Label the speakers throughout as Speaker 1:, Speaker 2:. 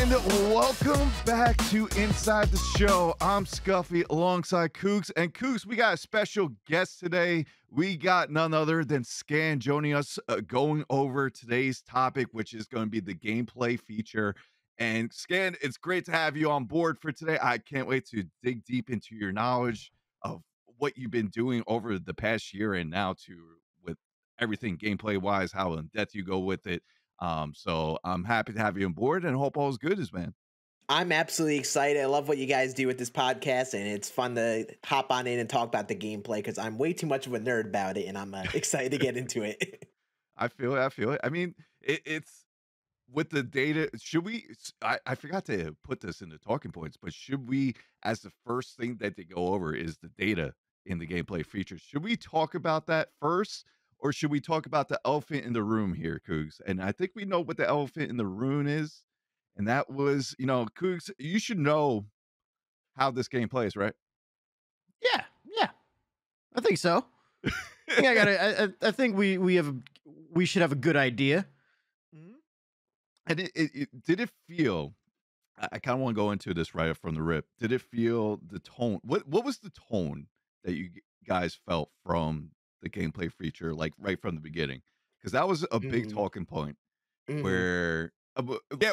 Speaker 1: And welcome back to Inside the Show. I'm Scuffy alongside Cougs. And Cougs, we got a special guest today. We got none other than Scann joining us, going over today's topic, which is going to be the gameplay feature. And Scann, it's great to have you on board for today. I can't wait to dig deep into your knowledge of what you've been doing over the past year and now with everything gameplay wise, how in depth you go with it. So I'm happy to have you on board and hope all is good, man.
Speaker 2: I'm absolutely excited. I love what you guys do with this podcast, and it's fun to hop on in and talk about the gameplay because I'm way too much of a nerd about it, and I'm excited to get into it.
Speaker 1: I feel it. I mean, it's with the data. Should we? I forgot to put this in the talking points, but should we, as the first thing that they go over, is the data in the gameplay features? Should we talk about that first? Or should we talk about the elephant in the room here, Cougs? And I think we know what the elephant in the room is. And that was, Cougs, you should know how this game plays, right?
Speaker 3: Yeah. I think so. I think we should have a good idea.
Speaker 1: And it did it feel, I kind of want to go into this right up from the rip. Did it feel the tone? What was the tone that you guys felt from the gameplay feature, like right from the beginning? Because that was a big talking point where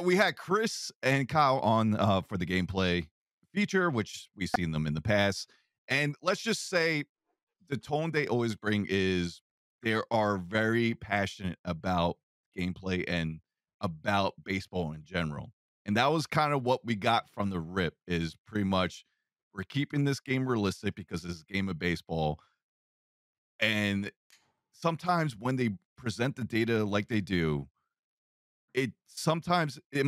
Speaker 1: we had Chris and Kyle on for the gameplay feature, which we've seen them in the past, and let's just say the tone they always bring is they are very passionate about gameplay and about baseball in general. And that was kind of what we got from the rip, is pretty much we're keeping this game realistic because it's a game of baseball. And sometimes when they present the data like they do, am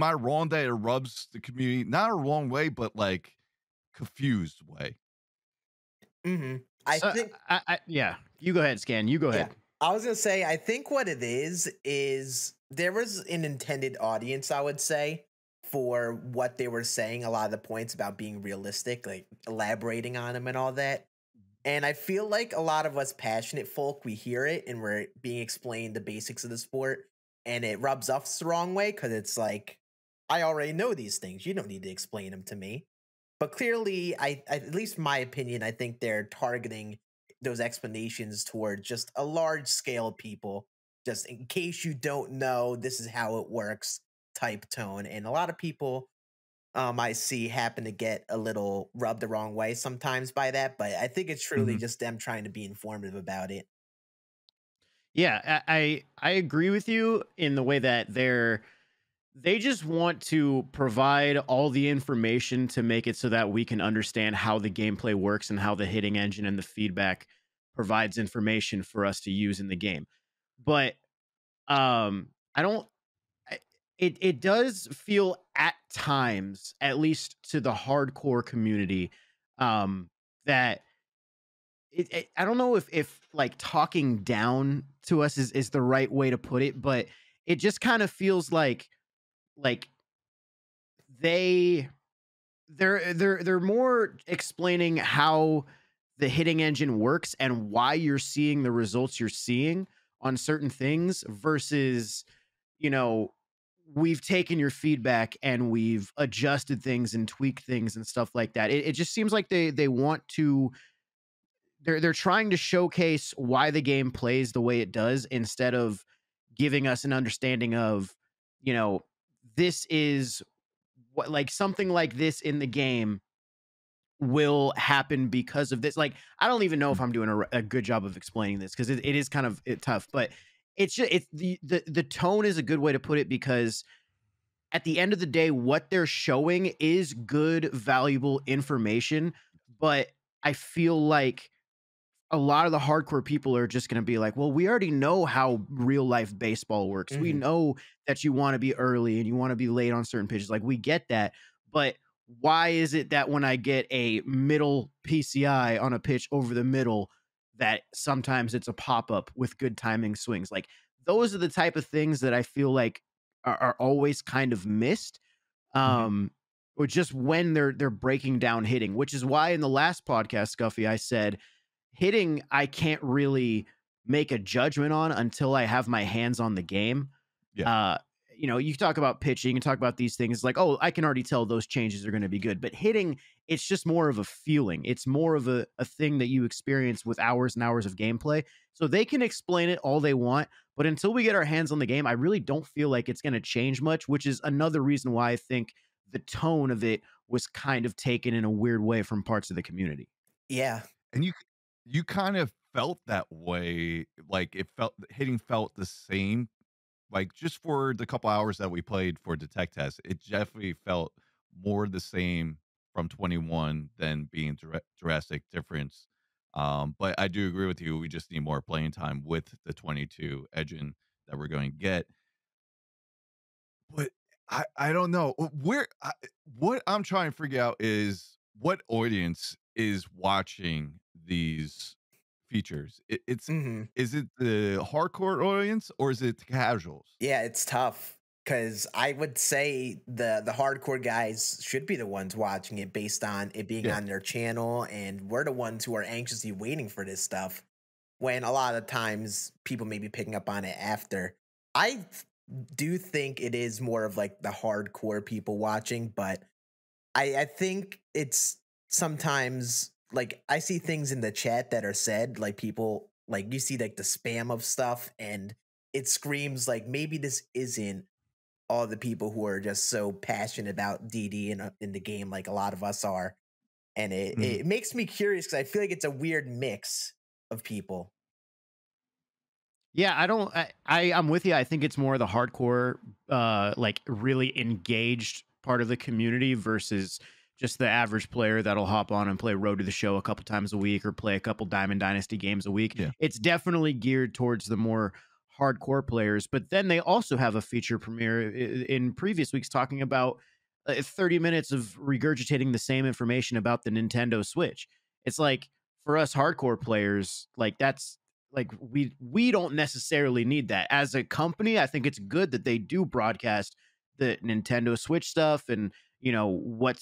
Speaker 1: I wrong that it rubs the community, not a wrong way, but like confused way?
Speaker 2: I think,
Speaker 3: you go ahead, Scann. You go ahead.
Speaker 2: I was going to say, I think what it is there was an intended audience, I would say, for what they were saying, a lot of the points about being realistic, like elaborating on them and all that. And I feel like a lot of us passionate folk, we hear it and we're being explained the basics of the sport, and it rubs us the wrong way because it's like, I already know these things. You don't need to explain them to me. But clearly, at least my opinion, I think they're targeting those explanations toward just a large scale of people, just in case you don't know, this is how it works type tone. And a lot of people I see happen to get a little rubbed the wrong way sometimes by that, but I think it's truly just them trying to be informative about it.
Speaker 3: Yeah, I agree with you in the way that they just want to provide all the information to make it so that we can understand how the gameplay works and how the hitting engine and the feedback provides information for us to use in the game. But it does feel at times, at least to the hardcore community, that I don't know if like talking down to us is the right way to put it, but it just kind of feels like they're more explaining how the hitting engine works and why you're seeing the results you're seeing on certain things versus, we've taken your feedback and we've adjusted things and tweaked things and stuff like that. It just seems like they want to, they're trying to showcase why the game plays the way it does instead of giving us an understanding of, this is what, like something like this in the game will happen because of this. Like, I don't even know if I'm doing a good job of explaining this because it is kind of tough, but it's the tone is a good way to put it, because at the end of the day, what they're showing is good, valuable information. But I feel like a lot of the hardcore people are just going to be like, well, we already know how real life baseball works. We know that you want to be early and you want to be late on certain pitches. Like, we get that. But why is it that when I get a middle PCI on a pitch over the middle, that sometimes it's a pop-up with good timing swings? Like, those are the type of things that I feel like are always kind of missed. Or just when they're breaking down hitting, which is why in the last podcast, Scuffy, I said hitting, I can't really make a judgment on until I have my hands on the game. you know, you talk about pitching and talk about these things like, oh, I can already tell those changes are going to be good. But hitting, it's just more of a feeling. It's more of a thing that you experience with hours and hours of gameplay. So they can explain it all they want. But until we get our hands on the game, I really don't feel like it's going to change much, which is another reason why I think the tone of it was kind of taken in a weird way from parts of the community.
Speaker 2: Yeah.
Speaker 1: And you kind of felt that way, like, it felt hitting felt the same, like, just for the couple hours that we played for the tech test, it definitely felt more the same from 21 than being drastic difference. But I do agree with you, we just need more playing time with the 22 engine that we're going to get. But I don't know, what I'm trying to figure out is what audience is watching these features.
Speaker 2: Mhm.
Speaker 1: Is it the hardcore audience or is it the casuals?
Speaker 2: Yeah, it's tough because I would say the hardcore guys should be the ones watching it based on it being
Speaker 1: Yeah.
Speaker 2: on their channel, and we're the ones who are anxiously waiting for this stuff. When a lot of times people may be picking up on it after. Do think it is more of like the hardcore people watching, but I think it's sometimes like I see things in the chat that are said, like people like you see like the spam of stuff, and it screams like maybe this isn't all the people who are just so passionate about DD in the game like a lot of us are. And
Speaker 1: Mhm.
Speaker 2: it makes me curious because I feel like it's a weird mix of people.
Speaker 3: Yeah, I don't I'm with you. I think it's more the hardcore like really engaged part of the community versus just the average player that'll hop on and play Road to the Show a couple times a week or play a couple Diamond Dynasty games a week.
Speaker 1: Yeah.
Speaker 3: It's definitely geared towards the more hardcore players, but then they also have a feature premiere in previous weeks talking about 30 minutes of regurgitating the same information about the Nintendo Switch. It's like for us hardcore players, like that's like we don't necessarily need that as a company. I think it's good that they do broadcast the Nintendo Switch stuff and you know what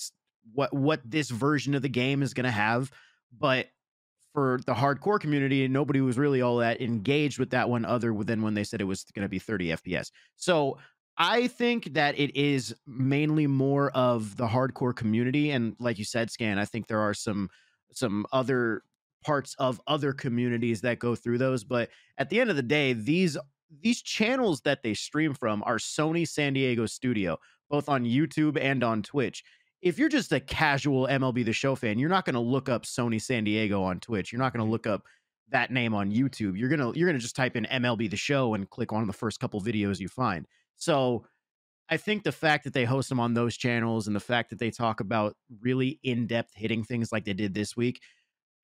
Speaker 3: this version of the game is going to have, but for the hardcore community nobody was really all that engaged with that one other than when they said it was going to be 30 fps. So I think that it is mainly more of the hardcore community, and like you said, Scan, I think there are some other parts of other communities that go through those. But at the end of the day, these channels that they stream from are Sony San Diego studio, both on YouTube and on Twitch. If you're just a casual MLB The Show fan, you're not going to look up Sony San Diego on Twitch. You're not going to look up that name on YouTube. You're gonna just type in MLB The Show and click on the first couple videos you find. So I think the fact that they host them on those channels and the fact that they talk about really in-depth hitting things like they did this week,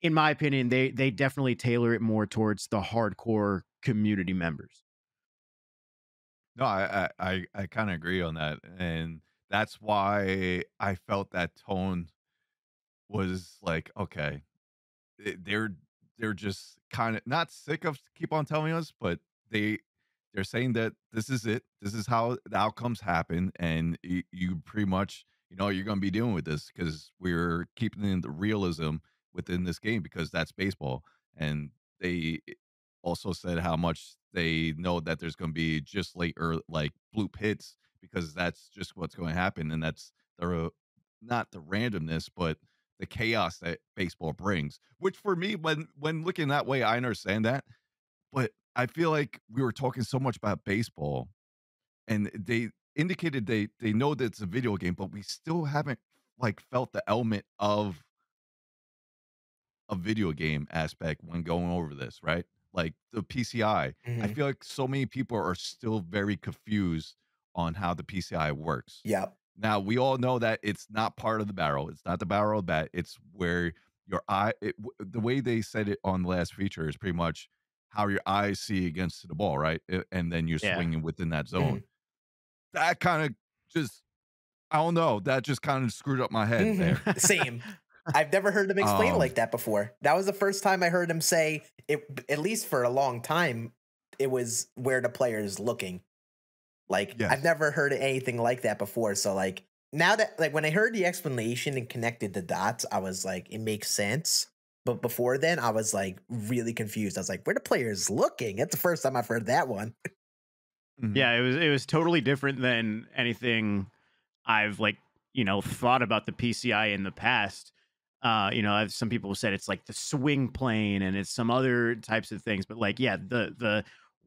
Speaker 3: in my opinion, they definitely tailor it more towards the hardcore community members.
Speaker 1: No, I kinda agree on that, and that's why I felt that tone was like, okay, eh, they're just kinda not sick of keep on telling us, but they they're saying that this is it. This is how the outcomes happen, and you pretty much, you're gonna be dealing with this because we're keeping in the realism within this game because that's baseball. And they also said how much they know that there's gonna be just late or like bloop hits because that's just what's going to happen, and that's the not the randomness, but the chaos that baseball brings. Which for me, when looking that way, I understand that, but I feel like we were talking so much about baseball, and they indicated they know that it's a video game, but we still haven't like felt the element of a video game aspect when going over this, right? Like the PCI. I
Speaker 2: Mhm.
Speaker 1: feel like so many people are still very confused on how the PCI works.
Speaker 2: Yep.
Speaker 1: Now, we all know that it's not part of the barrel. It's not the barrel of the bat. It's where your eye, the way they said it on the last feature is pretty much how your eyes see against the ball, right? And then you're
Speaker 3: Yeah.
Speaker 1: swinging within that zone.
Speaker 2: Mhm.
Speaker 1: That kind of just, I don't know. That just kind of screwed up my head
Speaker 2: Mhm.
Speaker 1: there.
Speaker 2: Same. I've never heard him explain it
Speaker 1: um,
Speaker 2: like that before. That was the first time I heard him say it, at least for a long time, it was where the player is looking. Like I've
Speaker 1: yes.
Speaker 2: never heard anything like that before. So like now that like when I heard the explanation and connected the dots, I was like, it makes sense. But before then, I was like really confused. I was like, where the player is looking? That's the first time I've heard that one.
Speaker 1: Mhm.
Speaker 3: Yeah, it was totally different than anything I've thought about the PCI in the past. As some people have said it's like the swing plane and it's some other types of things, but like, yeah, the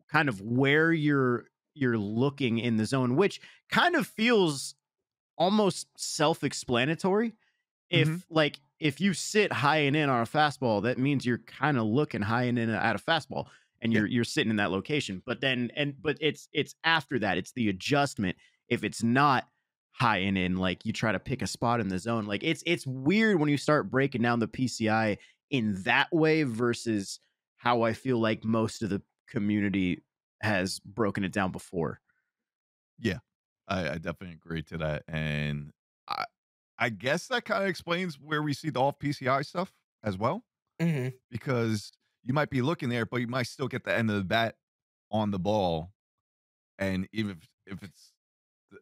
Speaker 3: kind of where you're looking in the zone, which kind of feels almost self-explanatory.
Speaker 1: Mhm.
Speaker 3: If you sit high and in on a fastball, that means you're kind of looking high and in at a fastball and
Speaker 1: Yeah.
Speaker 3: you're sitting in that location. But it's after that, it's the adjustment. If it's not high and in, like you try to pick a spot in the zone. Like it's weird when you start breaking down the PCI in that way versus how I feel like most of the community has broken it down before.
Speaker 1: Yeah. I definitely agree to that, and I I guess that kinda explains where we see the off PCI stuff as well,
Speaker 2: Mhm.
Speaker 1: because you might be looking there, but you might still get the end of the bat on the ball, and even if it's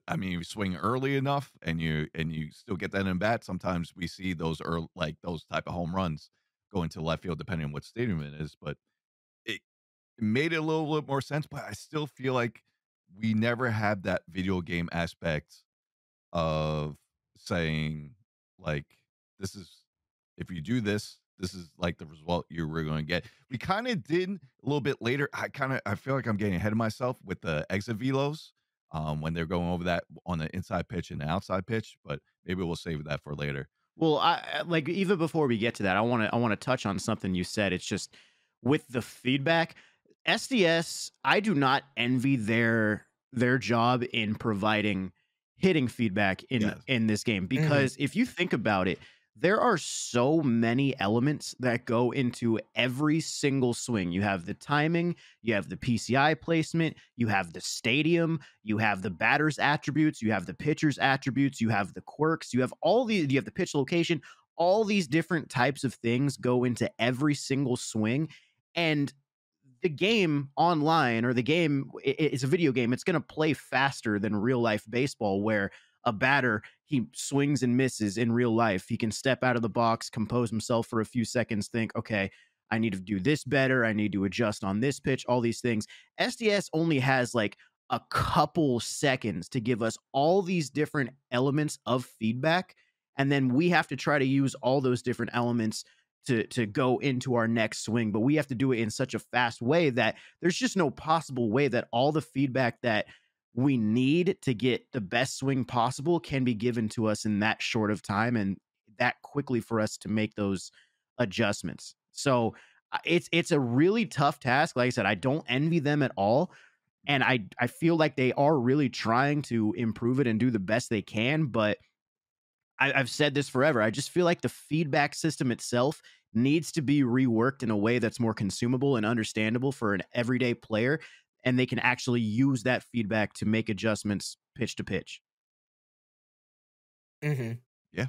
Speaker 1: I mean, you swing early enough and you still get that in bat, sometimes we see those like, those type of home runs go into left field depending on what stadium it is, but it made it a little bit more sense, but I still feel like we never had that video game aspect of saying, like, "This is if you do this, this is, like, the result you were gonna get." We kinda did a little bit later. I feel like I'm getting ahead of myself with the exit velos, when they're going over that on the inside pitch and the outside pitch, but maybe we'll save that for later.
Speaker 3: Well, like even before we get to that, I want to touch on something you said. It's just with the feedback, SDS. I do not envy their job in providing hitting feedback
Speaker 1: Yes.
Speaker 3: in this game
Speaker 2: Mhm.
Speaker 3: because if you think about it, there are so many elements that go into every single swing. You have the timing, you have the PCI placement, you have the stadium, you have the batter's attributes, you have the pitcher's attributes, you have the quirks, you have the pitch location. All these different types of things go into every single swing. And the game online or the game it's a video game, it's going to play faster than real life baseball where a batter he swings and misses in real life. He can step out of the box, compose himself for a few seconds, think, okay, I need to do this better, I need to adjust on this pitch, all these things. SDS only has like a couple seconds to give us all these different elements of feedback, and then we have to try to use all those different elements to go into our next swing, but we have to do it in such a fast way that there's just no possible way that all the feedback that we need to get the best swing possible can be given to us in that short of time and that quickly for us to make those adjustments. So it's a really tough task. Like I said, I don't envy them at all, and I feel like they are really trying to improve it and do the best they can, but I've said this forever. I just feel like the feedback system itself needs to be reworked in a way that's more consumable and understandable for an everyday player, and they can actually use that feedback to make adjustments pitch to pitch.
Speaker 2: Mhm.
Speaker 1: Yeah.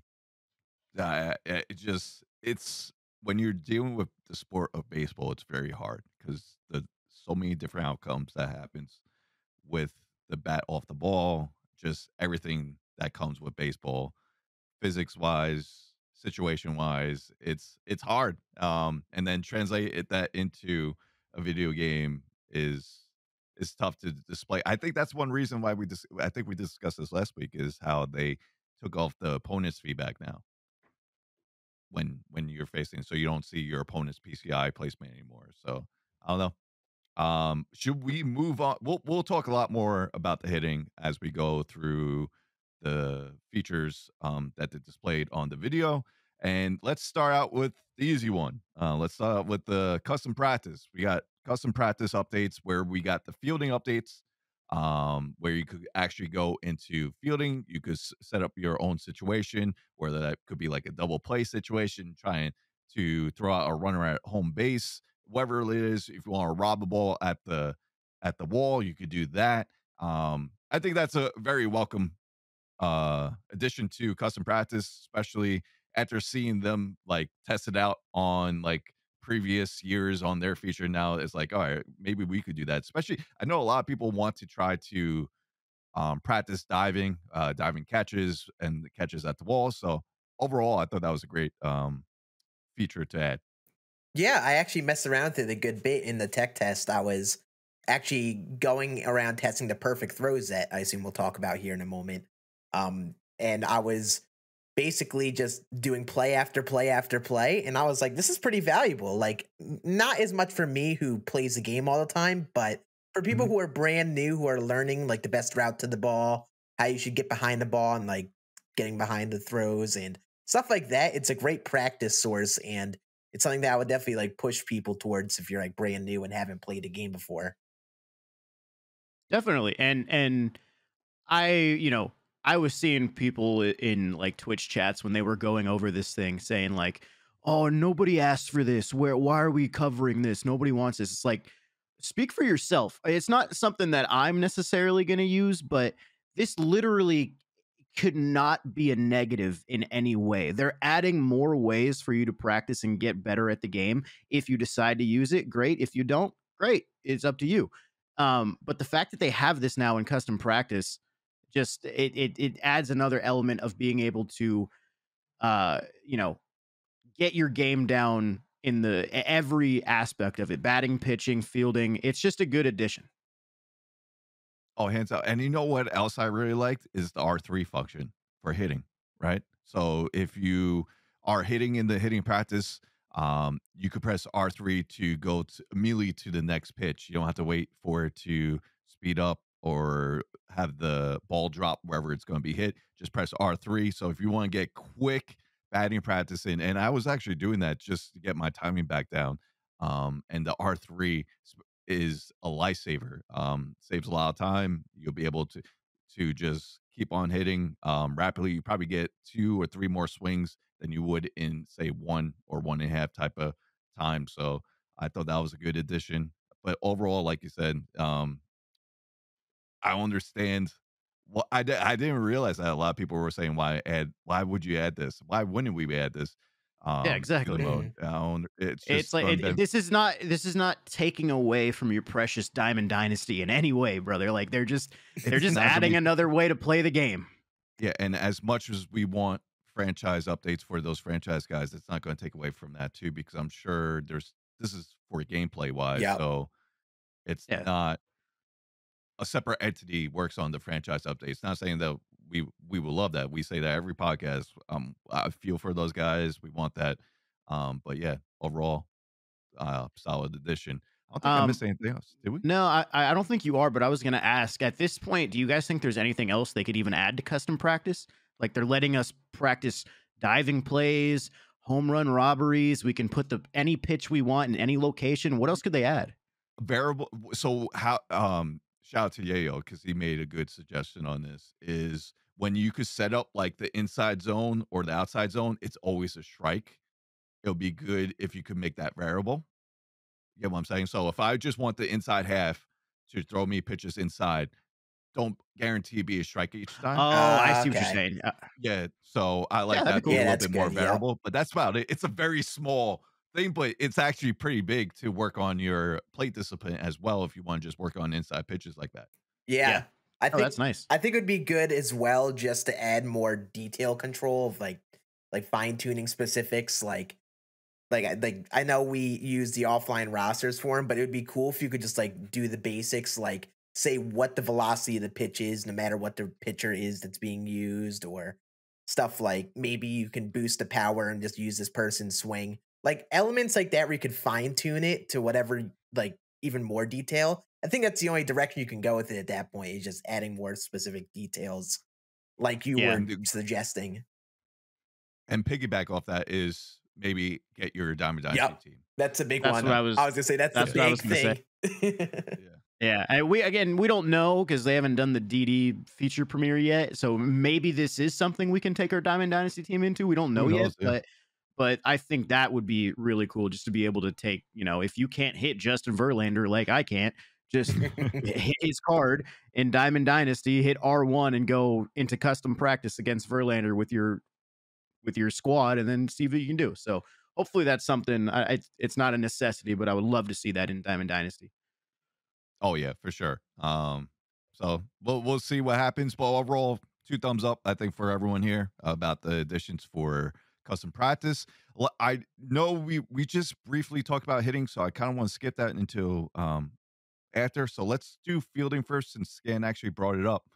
Speaker 1: It just it's when you're dealing with the sport of baseball, it's very hard because the so many different outcomes that happens with the bat off the ball, just everything that comes with baseball, physics wise, situation wise, it's hard. And then translate that into a video game is tough to display. I think that's one reason why I think we discussed this last week is how they took off the opponent's feedback now when you're facing so you don't see your opponent's PCI placement anymore. So I don't know. Should we move on? We'll talk a lot more about the hitting as we go through the features that they displayed on the video. And let's start out with the easy one. Let's start out with the custom practice. We got custom practice updates where we got the fielding updates, where you could actually go into fielding. You could set up your own situation, whether that could be like a double play situation, trying to throw out a runner at home base, whatever it is. If you want to rob a ball at the wall, you could do that. I think that's a very welcome addition to custom practice, especially after seeing them like test it out on like previous years on their feature. Now it's like, all right, maybe we could do that. Especially, I know a lot of people want to try to practice diving catches and the catches at the wall. So overall, I thought that was a great feature to add.
Speaker 2: Yeah, I actually messed around with it a good bit in the tech test I was actually going around testing the perfect throws that I assume we'll talk about here in a moment. And I was basically just doing play after play after play. And I was like, this is pretty valuable. Like, not as much for me who plays the game all the time, but for people
Speaker 1: Mhm.
Speaker 2: who are brand new, who are learning like the best route to the ball, how you should get behind the ball and like getting behind the throws and stuff like that. It's a great practice source. And it's something that I would definitely like push people towards if you're like brand new and haven't played a game before.
Speaker 3: Definitely. And I, I was seeing people in like Twitch chats when they were going over this thing saying like, "Oh, nobody asked for this. Why are we covering this? Nobody wants this." It's like, speak for yourself. It's not something that I'm necessarily going to use, but this literally could not be a negative in any way. They're adding more ways for you to practice and get better at the game. If you decide to use it, great. If you don't, great. It's up to you. But the fact that they have this now in custom practice, just it adds another element of being able to uh you know get your game down in every aspect of it, batting, pitching, fielding. It's just a good addition.
Speaker 1: Oh, hands out. And you know what else I really liked is the R3 function for hitting, right? So if you are hitting in the hitting practice, you could press R3 to go immediately to the next pitch. You don't have to wait for it to speed up or have the ball drop wherever it's going to be hit. Just press R3. So if you want to get quick batting practice in, and I was actually doing that just to get my timing back down. And the R3 is a lifesaver. Saves a lot of time. You'll be able to just keep on hitting rapidly. You probably get 2 or 3 more swings than you would in say 1 or 1.5 type of time. So I thought that was a good addition. But overall, like you said, I understand. Well, I didn't realize that a lot of people were saying why would you add this? Why wouldn't we add this
Speaker 3: Yeah,
Speaker 1: to the
Speaker 3: exactly.
Speaker 1: mode?
Speaker 2: Mhm.
Speaker 1: It's
Speaker 3: It's
Speaker 1: just
Speaker 3: like
Speaker 1: going to
Speaker 3: this is not taking away from your precious Diamond Dynasty in any way, brother. Like they're
Speaker 1: it's
Speaker 3: just
Speaker 1: not going to
Speaker 3: adding
Speaker 1: be.
Speaker 3: another way to play the game.
Speaker 1: Yeah, and as much as we want franchise updates for those franchise guys, it's not gonna take away from that too, because I'm sure this is for gameplay wise,
Speaker 2: Yep.
Speaker 1: so it's
Speaker 3: Yeah.
Speaker 1: not a separate entity works on the franchise updates. Not saying that we will love that. We say that every podcast. I feel for those guys. We want that. But yeah, overall, solid addition. I don't think I
Speaker 3: Um
Speaker 1: missed anything else. Did we?
Speaker 3: no, I don't think you are, but I was gonna ask at this point, do you guys think there's anything else they could even add to custom practice? Like they're letting us practice diving plays, home run robberies. We can put any pitch we want in any location. What else could they add?
Speaker 1: Variable. So how shout out to Yayo because he made a good suggestion on this is when you could set up like the inside zone or the outside zone, it's always a strike. It'll be good if you could make that variable. You get what I'm saying? So if I just want the inside half to throw me pitches inside, don't guarantee be a strike each time.
Speaker 3: Oh, I see what you're
Speaker 2: Okay.
Speaker 3: saying.
Speaker 1: Yeah, so I
Speaker 3: Yeah,
Speaker 1: like
Speaker 3: that'd
Speaker 1: that
Speaker 3: be
Speaker 1: being
Speaker 3: cool.
Speaker 1: a
Speaker 2: Yeah,
Speaker 1: little
Speaker 2: that's
Speaker 1: bit more
Speaker 2: good. Yep.
Speaker 1: variable, but that's about it. It's a very small thing, but it's actually pretty big to work on your plate discipline as well if you want to just work on inside pitches like that.
Speaker 3: Yeah.
Speaker 2: Yeah. I
Speaker 3: Oh,
Speaker 2: think
Speaker 3: that's nice.
Speaker 2: I think it would be good as well just to add more detail control of like fine tuning specifics like I know we use the offline rosters for him, but it would be cool if you could just like do the basics, like say what the velocity of the pitch is, no matter what the pitcher is that's being used, or stuff like maybe you can boost the power and just use this person's swing. Like elements like that where you could fine tune it to whatever like even more detail. I think that's the only direction you can go with it at that point is just adding more specific details like you
Speaker 3: Yeah.
Speaker 2: were
Speaker 1: And
Speaker 2: suggesting.
Speaker 1: piggyback off that is maybe get your Diamond Dynasty
Speaker 2: Yep.
Speaker 1: team.
Speaker 2: That's a big
Speaker 3: That's
Speaker 2: one.
Speaker 3: what
Speaker 2: I was gonna say that's the
Speaker 3: that's what I was
Speaker 2: big
Speaker 3: gonna say.
Speaker 2: thing.
Speaker 1: Yeah.
Speaker 3: Yeah, and we don't know because they haven't done the DD feature premiere yet. So maybe this is something we can take our Diamond Dynasty team into. We don't know
Speaker 1: Who
Speaker 3: yet,
Speaker 1: knows? Yeah.
Speaker 3: but I think that would be really cool just to be able to take, if you can't hit Justin Verlander like I can't, just hit his card in Diamond Dynasty, hit R1 and go into custom practice against Verlander with your squad and then see what you can do. So hopefully that's something it's not a necessity, but I would love to see that in Diamond Dynasty.
Speaker 1: Oh yeah, for sure. So we'll see what happens. But overall, 2 thumbs up, I think, for everyone here about the additions for custom practice. I know we just briefly talked about hitting, so I kind of want to skip that into after. So let's do fielding first, since Scan actually brought it up.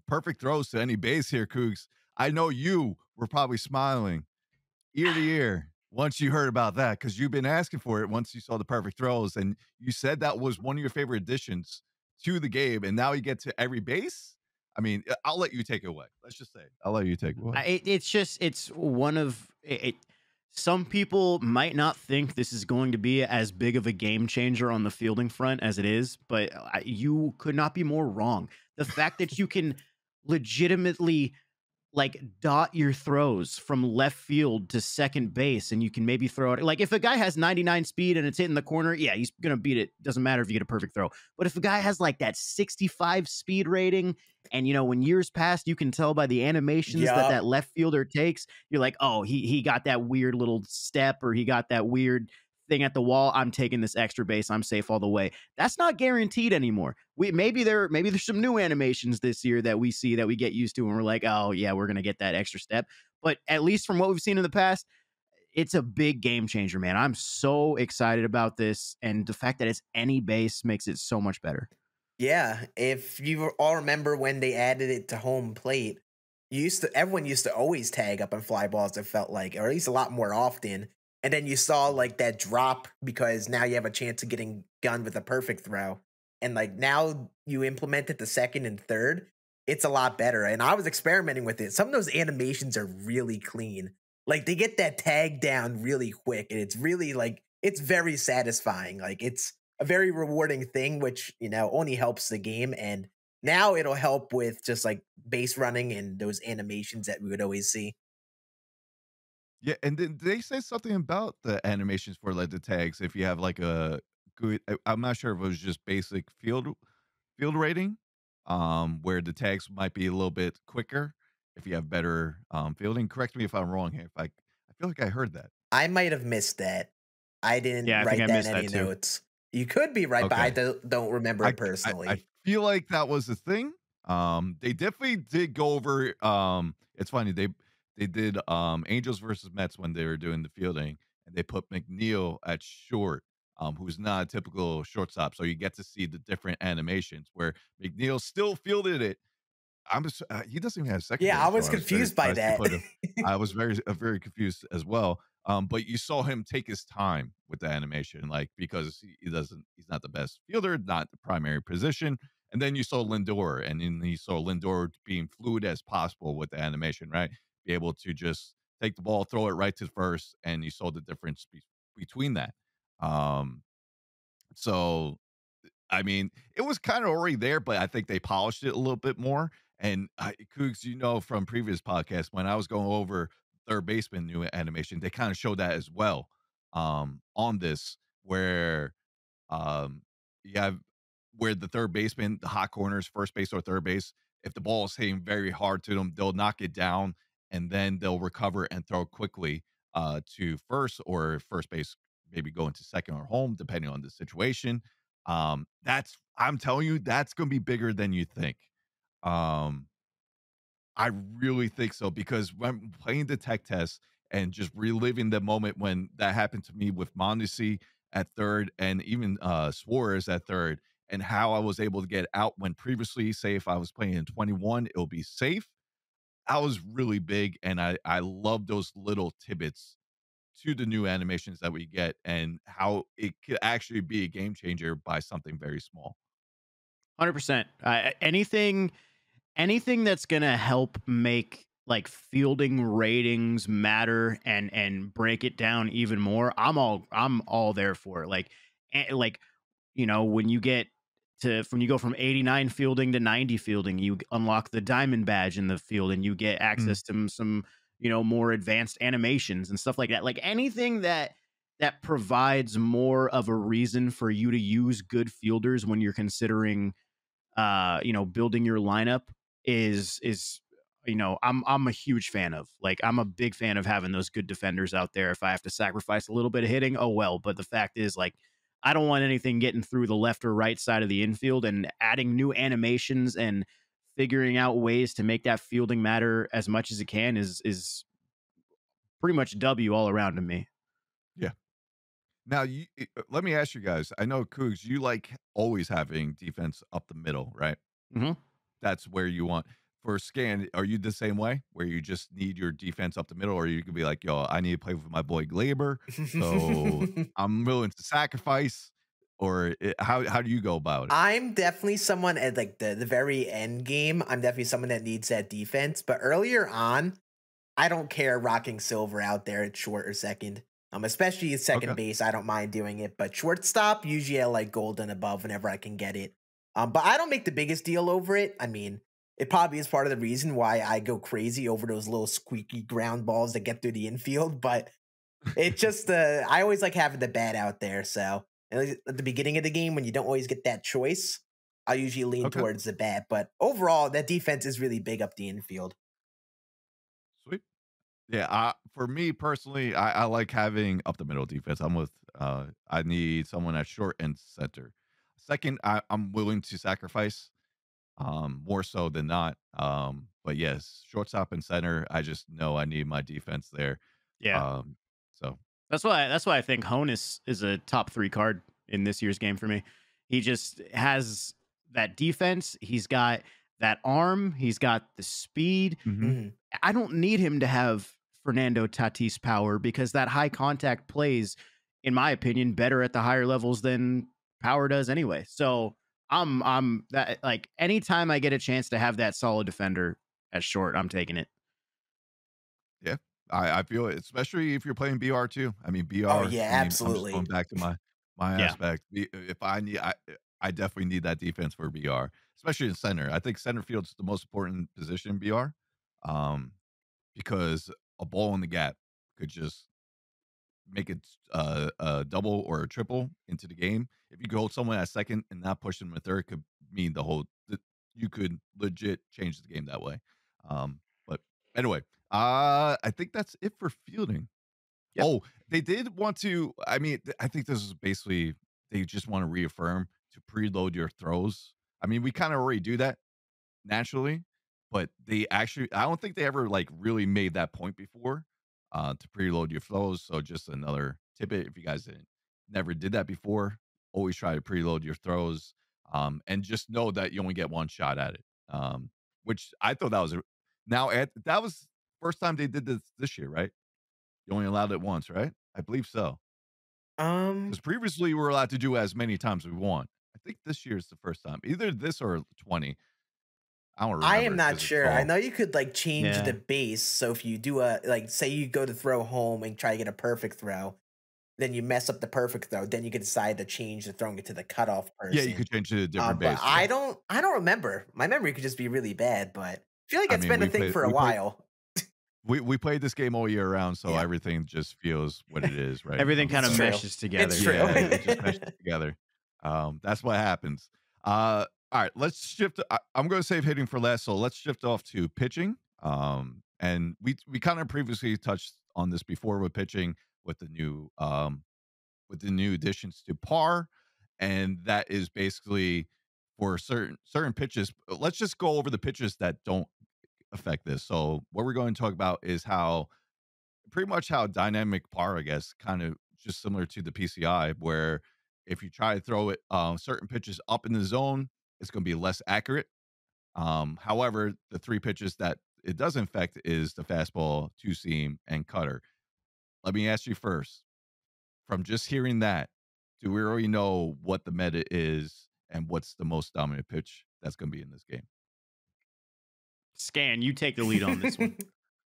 Speaker 1: Perfect throws to any base here, Cougs. I know you were probably smiling ear to ear once you heard about that, because you've been asking for it once you saw the perfect throws, and you said that was one of your favorite additions to the game, and now you get to every base. I mean, I'll let you take it away. Let's just say I'll let you take it away.
Speaker 3: It's one of it. Some people might not think this is going to be as big of a game changer on the fielding front as it is, but you could not be more wrong. The fact that you can legitimately like dot your throws from left field to second base, and you can maybe throw it. Like if a guy has 99 speed and it's hitting the corner, yeah, he's gonna beat it. Doesn't matter if you get a perfect throw. But if a guy has like that 65 speed rating, and when years past, you can tell by the animations that left fielder takes, you're like, oh, he got that weird little step, or he got that weird thing at the wall. I'm taking this extra base. I'm safe all the way. That's not guaranteed anymore. Maybe there's some new animations this year that we see that we get used to, and we're like, oh yeah, we're gonna get that extra step. But at least from what we've seen in the past, it's a big game changer, man. I'm so excited about this, and the fact that it's any base makes it so much better.
Speaker 2: Yeah, if you all remember when they added it to home plate, everyone used to always tag up on fly balls. It felt like, or at least a lot more often. And then you saw like that drop because now you have a chance of getting gunned with a perfect throw. And like now you implement it to second and third, it's a lot better. And I was experimenting with it. Some of those animations are really clean. Like they get that tag down really quick, and it's really like it's very satisfying. Like it's a very rewarding thing, which only helps the game. And now it'll help with just like base running and those animations that we would always see.
Speaker 1: Yeah, and then they say something about the animations for like the tags. If you have like a good, I'm not sure if it was just basic field rating, where the tags might be a little bit quicker if you have better fielding. Correct me if I'm wrong here. If I feel like I heard that.
Speaker 2: I might have missed that. I didn't
Speaker 3: Yeah, I think
Speaker 2: write
Speaker 3: I
Speaker 2: that
Speaker 3: missed
Speaker 2: in any
Speaker 3: that too.
Speaker 2: notes. You could be right, but I
Speaker 1: Okay,
Speaker 2: don't remember it
Speaker 1: I
Speaker 2: personally.
Speaker 1: feel like that was the thing. They definitely did go over. It's funny they did Angels versus Mets when they were doing the fielding, and they put McNeil at short, who's not a typical shortstop. So you get to see the different animations where McNeil still fielded it. He doesn't even have second
Speaker 2: Yeah, I
Speaker 1: base, so
Speaker 2: was
Speaker 1: I was very
Speaker 2: confused by
Speaker 1: surprised they
Speaker 2: that.
Speaker 1: put him. I was very confused as well. But you saw him take his time with the animation, like because he's not the best fielder, not the primary position. And then you saw Lindor, and then you saw Lindor being fluid as possible with the animation, right? Be able to just take the ball, throw it right to first, and you saw the difference between that. Um, so I mean, it was kind of already there, but I think they polished it a little bit more. And Cougs, from previous podcasts, when I was going over third baseman new animation, they kind of showed that as well on this, where um, you have where the third baseman, the hot corners, first base or third base, if the ball is hitting very hard to them, they'll knock it down and then they'll recover and throw quickly to first or first base, maybe going to second or home, depending on the situation. I'm telling you, that's going to be bigger than you think. Um, I really think so, because when playing the tech test and just reliving the moment when that happened to me with Mondesi at third and even Suarez at third, and how I was able to get out when previously, say, if I was playing in 21, it'll be safe. I was really big, and I love those little tidbits to the new animations that we get, and how it could actually be a game changer by something very small.
Speaker 3: 100%. Anything that's gonna help make like fielding ratings matter and break it down even more, I'm all there for it. Like when you go from 89 fielding to 90 fielding, you unlock the diamond badge in the field, and you get
Speaker 1: Mm.
Speaker 3: access to some more advanced animations and stuff like that. Like anything that provides more of a reason for you to use good fielders when you're considering building your lineup is I'm a huge fan of. Like I'm a big fan of having those good defenders out there. If I have to sacrifice a little bit of hitting, oh well. But the fact is, like, I don't want anything getting through the left or right side of the infield, and adding new animations and figuring out ways to make that fielding matter as much as it can is pretty much W all around to me.
Speaker 1: Yeah. Now, let me ask you guys. I know Cougs, you like always having defense up the middle, right?
Speaker 3: Mhm.
Speaker 1: That's where you want. For Scan, are you the same way, where you just need your defense up the middle, or you could be like, "Yo, I need to play with my boy Glaber, so I'm willing to sacrifice," or how do you go about it?
Speaker 2: I'm definitely someone at like the very end game. I'm definitely someone that needs that defense. But earlier on, I don't care rocking silver out there at short or second. Especially at second
Speaker 1: Okay,
Speaker 2: base, I don't mind doing it. But shortstop, usually I like gold and above whenever I can get it. But I don't make the biggest deal over it. I mean, it probably is part of the reason why I go crazy over those little squeaky ground balls that get through the infield. But it just I always like having the bat out there. So at least at the beginning of the game when you don't always get that choice, I usually lean
Speaker 1: okay,
Speaker 2: towards the bat. But overall, that defense is really big up the infield.
Speaker 1: sweet. Yeah, for me personally, I like having up the middle defense. I'm with. I need someone at short and center. Second, I'm willing to sacrifice. More so than not. But yes, shortstop and center, I just know I need my defense there.
Speaker 3: Yeah.
Speaker 1: Um, so
Speaker 3: That's why I think Honus is a top 3 card in this year's game for me. He just has that defense, he's got that arm, he's got the speed.
Speaker 1: mhm.
Speaker 2: Mhm.
Speaker 3: I don't need him to have Fernando Tatis power because that high contact plays, in my opinion, better at the higher levels than power does anyway. So I'm that like anytime I get a chance to have that solid defender at short, I'm taking it.
Speaker 1: Yeah, I feel it, especially if you're playing BR too. I mean,
Speaker 2: Oh
Speaker 1: BR.
Speaker 2: yeah,
Speaker 1: I mean, I'm just going
Speaker 2: absolutely.
Speaker 1: back to my
Speaker 3: Yeah.
Speaker 1: aspect. If I need, I definitely need that defense for BR, especially in center. I think center field's the most important position in BR, um, because a ball in the gap could just make it a double or a triple into the game. If you could hold someone at second and not push them a third, could mean you could legit change the game that way. But anyway, I think that's it for fielding.
Speaker 3: Yep.
Speaker 1: Oh, they did want to. I mean, I think this is basically they just want to reaffirm to preload your throws. I mean, we kind of already do that naturally, but they actually I don't think they ever like really made that point before to preload your flows. So just another tidbit if you guys didn't never did that before, always try to preload your throws. And just know that you only get one shot at it. Which I thought that was that was first time they did this year, right? You only allowed it once, right? I believe so.
Speaker 2: Um,
Speaker 1: Because previously we were allowed to do as many times as we want. I think this year is the first time. Either this or 20. I don't
Speaker 2: I am
Speaker 1: remember
Speaker 2: not
Speaker 1: because it's
Speaker 2: sure. I
Speaker 1: all
Speaker 2: know you could like change the
Speaker 3: Yeah.
Speaker 2: base. So if you do a like, say you go to throw home and try to get a perfect throw, then you mess up the perfect throw. Then you can decide to change the throwing it to the cutoff
Speaker 1: yeah, you
Speaker 2: person.
Speaker 1: could change it to a different
Speaker 2: But
Speaker 1: base,
Speaker 2: I
Speaker 1: yeah.
Speaker 2: don't. I don't remember. My memory could just be really bad. But I feel like
Speaker 1: I
Speaker 2: it's
Speaker 1: mean,
Speaker 2: been a thing for a while.
Speaker 1: we played this game all year round, so
Speaker 2: Yeah,
Speaker 1: everything just feels what it is, right? When it
Speaker 3: Everything
Speaker 1: comes
Speaker 3: kind
Speaker 2: it's
Speaker 3: of
Speaker 1: to
Speaker 2: true.
Speaker 3: meshes together.
Speaker 2: It's true.
Speaker 1: yeah, it just meshes together. That's what happens. All right, let's shift. I'm going to save hitting for last, so let's shift off to pitching. And we kind of previously touched on this before with pitching with the new additions to par, and that is basically for certain pitches. Let's just go over the pitches that don't affect this. So what we're going to talk about is how pretty much how dynamic par, I guess, kind of just similar to the PCI, where if you try to throw it certain pitches up in the zone, it's going to be less accurate. However, the 3 pitches that it does affect is the fastball, two seam, and cutter. Let me ask you first, from just hearing that, do we already know what the meta is and what's the most dominant pitch that's going to be in this game?
Speaker 3: Scan, you take the lead on this one.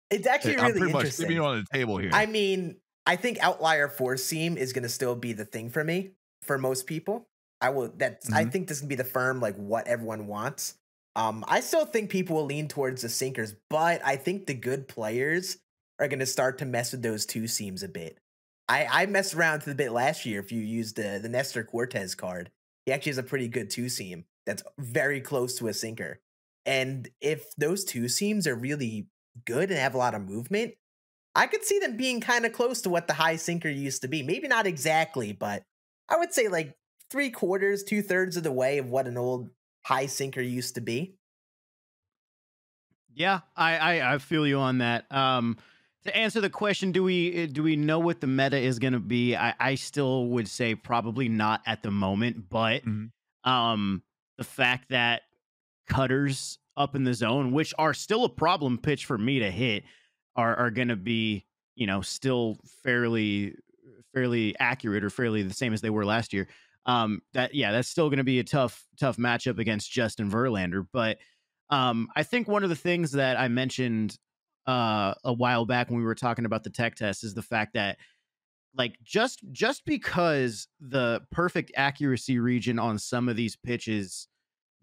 Speaker 2: It's actually
Speaker 1: I'm
Speaker 2: really
Speaker 1: pretty much leaving
Speaker 2: interesting.
Speaker 1: you on the table
Speaker 2: I
Speaker 1: here.
Speaker 2: mean, I think outlier four seam is going to still be the thing for me for most people. I
Speaker 1: Hmm.
Speaker 2: think this can be the firm like what everyone wants. I still think people will lean towards the sinkers, but I think the good players are going to start to mess with those two seams a bit. I messed around with it a bit last year. If you used the Nestor Cortez card, he actually has a pretty good two seam that's very close to a sinker. And if those two seams are really good and have a lot of movement, I could see them being kind of close to what the high sinker used to be. Maybe not exactly, but I would say like 3/4, 2/3 of the way of what an old high sinker used to be.
Speaker 3: Yeah, I feel you on that. To answer the question, do we know what the meta is going to be? I still would say probably not at the moment, but
Speaker 1: Mhm.
Speaker 3: um, the fact that cutters up in the zone, which are still a problem pitch for me to hit, are going to be, still fairly accurate or fairly the same as they were last year. That's still going to be a tough matchup against Justin Verlander. But I think one of the things that I mentioned a while back when we were talking about the tech test is the fact that, like, just because the perfect accuracy region on some of these pitches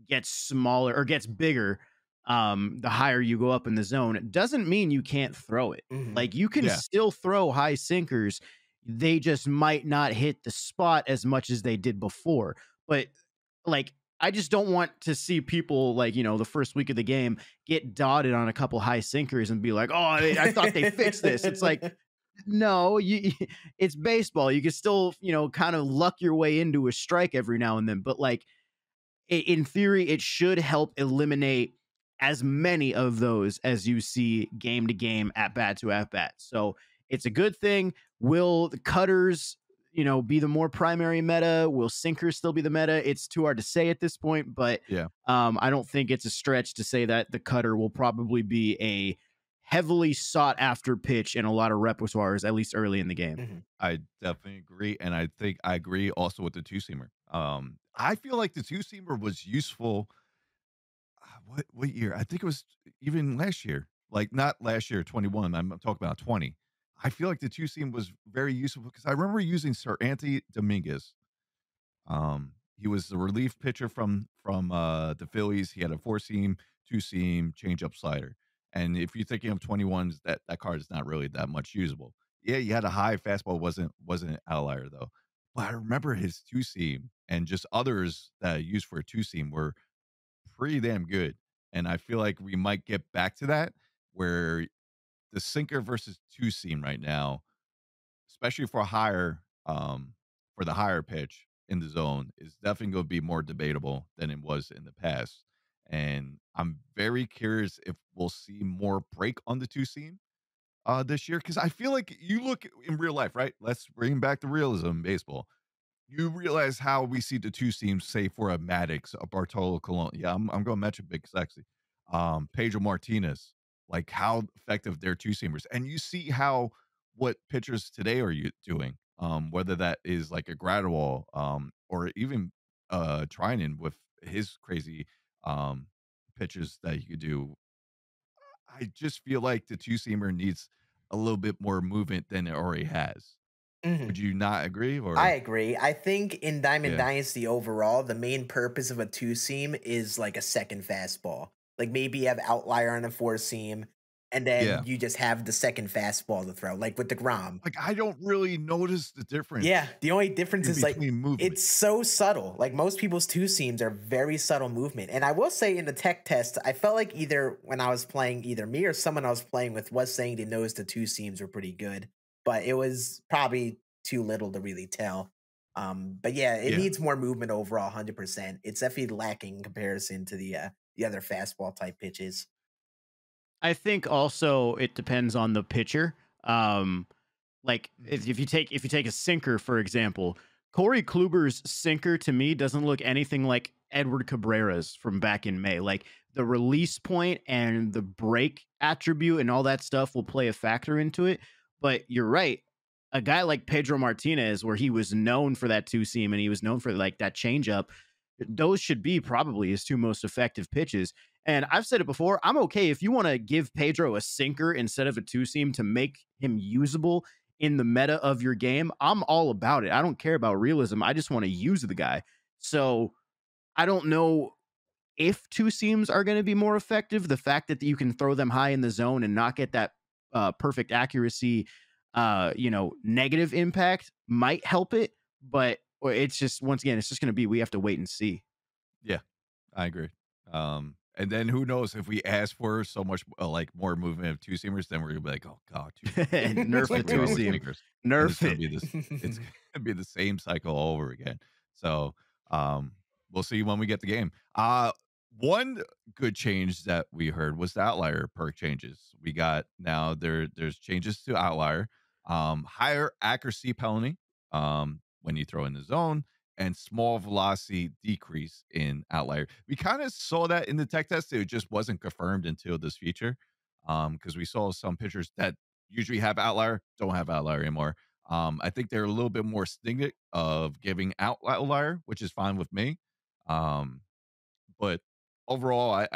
Speaker 3: gets smaller or gets bigger, the higher you go up in the zone, it doesn't mean you can't throw it.
Speaker 2: Mhm.
Speaker 3: Like, you can
Speaker 1: Yeah.
Speaker 3: still throw high sinkers. They just might not hit the spot as much as they did before. But, like, I just don't want to see people, like, the first week of the game get dotted on a couple high sinkers and be like, "Oh, I thought they fixed this." It's like, no, it's baseball. You can still, kind of luck your way into a strike every now and then. But, like, in theory, it should help eliminate as many of those as you see game to game, at bat to at bat. So it's a good thing. Will the cutters, be the more primary meta? Will sinkers still be the meta? It's too hard to say at this point, but
Speaker 1: Yeah.
Speaker 3: I don't think it's a stretch to say that the cutter will probably be a heavily sought after pitch in a lot of repertoires, at least early in the game.
Speaker 2: Mhm.
Speaker 1: I definitely agree, and I think I agree also with the two-seamer. I feel like the two-seamer was useful. What year? I think it was even last year. Like not last year, 21. I'm talking about 20. I feel like the two-seam was very useful because I remember using Sir Anthony Dominguez. He was the relief pitcher from the Phillies. He had a four-seam, two-seam, change-up slider. And if you're thinking of 21s, that card is not really that much usable. Yeah, he had a high fastball, wasn't an outlier though. But I remember his two-seam and just others that I used for a two-seam were pretty damn good. And I feel like we might get back to that where the sinker versus two seam right now, especially for the higher pitch in the zone, is definitely going to be more debatable than it was in the past. And I'm very curious if we'll see more break on the two seam this year because I feel like you look in real life, right? Let's bring back the realism in baseball. You realize how we see the two seams, say for a Maddox, a Bartolo Colon. Yeah, I'm going to mention Big Sexy. Pedro Martinez, like how effective their two seamers. And you see how what pitchers today are you doing, whether that is like a Gradwall, or even Trinan with his crazy pitches that you could do. I just feel like the two seamer needs a little bit more movement than it already has. Would
Speaker 2: Mhm.
Speaker 1: you not agree?
Speaker 2: I
Speaker 1: Or
Speaker 2: agree. I think in Diamond
Speaker 1: yeah,
Speaker 2: Dynasty overall, the main purpose of a two seam is like a second fastball. Like maybe you have Outlier on a four seam, and then
Speaker 1: yeah.
Speaker 2: you just have the second fastball to throw, like with the Grom.
Speaker 1: Like, I don't really notice the
Speaker 2: Yeah,
Speaker 1: difference
Speaker 2: the only difference
Speaker 1: in
Speaker 2: is like
Speaker 1: between movement.
Speaker 2: it's so subtle. Like most people's two seams are very subtle movement. And I will say in the tech test, I felt like either when I was playing, either me or someone I was playing with was saying they noticed the two seams were pretty good, but it was probably too little to really tell. But yeah, it
Speaker 1: Yeah,
Speaker 2: needs more movement overall, 100%. It's definitely lacking in comparison to the other fastball type pitches.
Speaker 3: I think also it depends on the pitcher. Like
Speaker 1: mhm,
Speaker 3: if you take a sinker for example, Corey Kluber's sinker to me doesn't look anything like Edward Cabrera's from back in May. Like the release point and the break attribute and all that stuff will play a factor into it. But you're right. A guy like Pedro Martinez, where he was known for that two seam and he was known for like that changeup, those should be probably his two most effective pitches. And I've said it before, I'm okay if you want to give Pedro a sinker instead of a two seam to make him usable in the meta of your game. I'm all about it. I don't care about realism. I just want to use the guy. So I don't know if two seams are going to be more effective. The fact that you can throw them high in the zone and not get that perfect accuracy, negative impact might help it. But or it's just, once again, it's just going to be, we have to wait and see.
Speaker 1: yeah, I agree. And then who knows if we ask for so much, like, more movement of two-seamers, then we're gonna be like, "Oh god, two-seamers," just
Speaker 3: Nerf the
Speaker 1: like we are
Speaker 3: two
Speaker 1: with
Speaker 3: seam.
Speaker 1: sinkers, and
Speaker 3: Nerf it.
Speaker 1: it's gonna be the same cycle all over again. So, we'll see when we get the game. One good change that we heard was the outlier perk changes. We got now there's changes to outlier, higher accuracy penalty when you throw in the zone, and small velocity decrease in outlier. We kind of saw that in the tech test. It just wasn't confirmed until this feature. Because we saw some pitchers that usually have outlier, don't have outlier anymore. I think they're a little bit more stringent of giving out outlier, which is fine with me. But overall,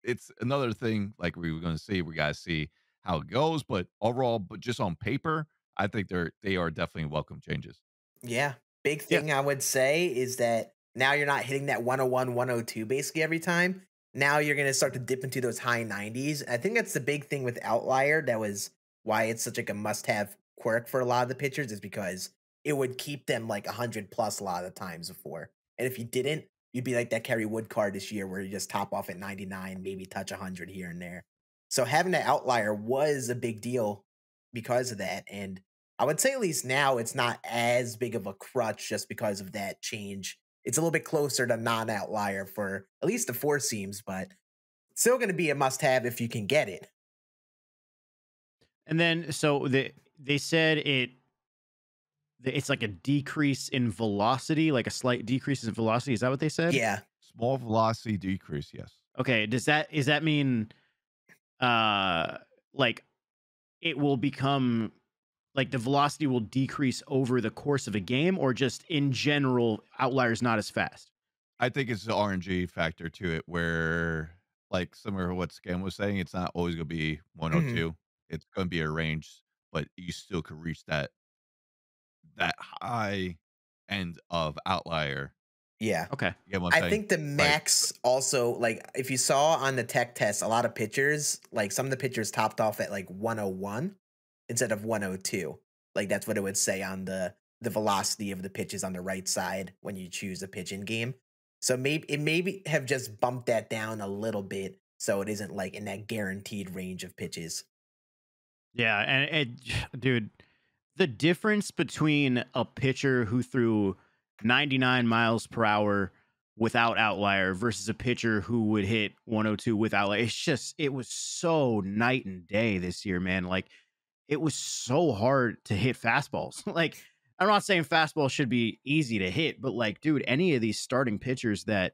Speaker 1: it's another thing like we were going to see. We got to see how it goes, but overall, but just on paper, I think they are definitely welcome changes.
Speaker 2: Yeah. Big
Speaker 3: Yeah.
Speaker 2: thing I would say is that now you're not hitting that 101, 102 basically every time. Now you're going to start to dip into those high 90s. I think that's the big thing with Outlier. That was why it's such like a must-have quirk for a lot of the pitchers, is because it would keep them like 100 plus a lot of the times before. And if you didn't, you'd be like that Kerry Wood card this year where you just top off at 99, maybe touch 100 here and there. So having that Outlier was a big deal because of that. And I would say at least now it's not as big of a crutch just because of that change. It's a little bit closer to non-outlier for at least the four seams, but still going to be a must-have if you can get it.
Speaker 3: And then so they said it's like a decrease in velocity, like a slight decrease in velocity. Is that what they said?
Speaker 2: Yeah.
Speaker 1: Small velocity decrease, yes.
Speaker 3: Okay. Does that mean like it will become like the velocity will decrease over the course of a game, or just in general, Outlier's not as fast?
Speaker 1: I think it's the RNG factor to it, where like similar to what Scan was saying, it's not always going to be
Speaker 2: Mhm.
Speaker 1: 102. It's going to be a range, but you still could reach that high end of outlier.
Speaker 2: Yeah.
Speaker 3: Okay.
Speaker 1: You get what
Speaker 2: I
Speaker 1: I'm saying?
Speaker 2: think the
Speaker 1: Like,
Speaker 2: max also, like, if you saw on the tech test, a lot of pitchers, like some of the pitchers topped off at like 101 instead of 102. Like that's what it would say on the velocity of the pitches on the right side when you choose a pitch in game. So maybe have just bumped that down a little bit so it isn't like in that guaranteed range of pitches.
Speaker 3: Yeah, and dude, the difference between a pitcher who threw 99 miles per hour without outlier versus a pitcher who would hit 102 with outlier, it was so night and day this year, man. Like, it was so hard to hit fastballs. Like, I'm not saying fastball should be easy to hit, but like, dude, any of these starting pitchers that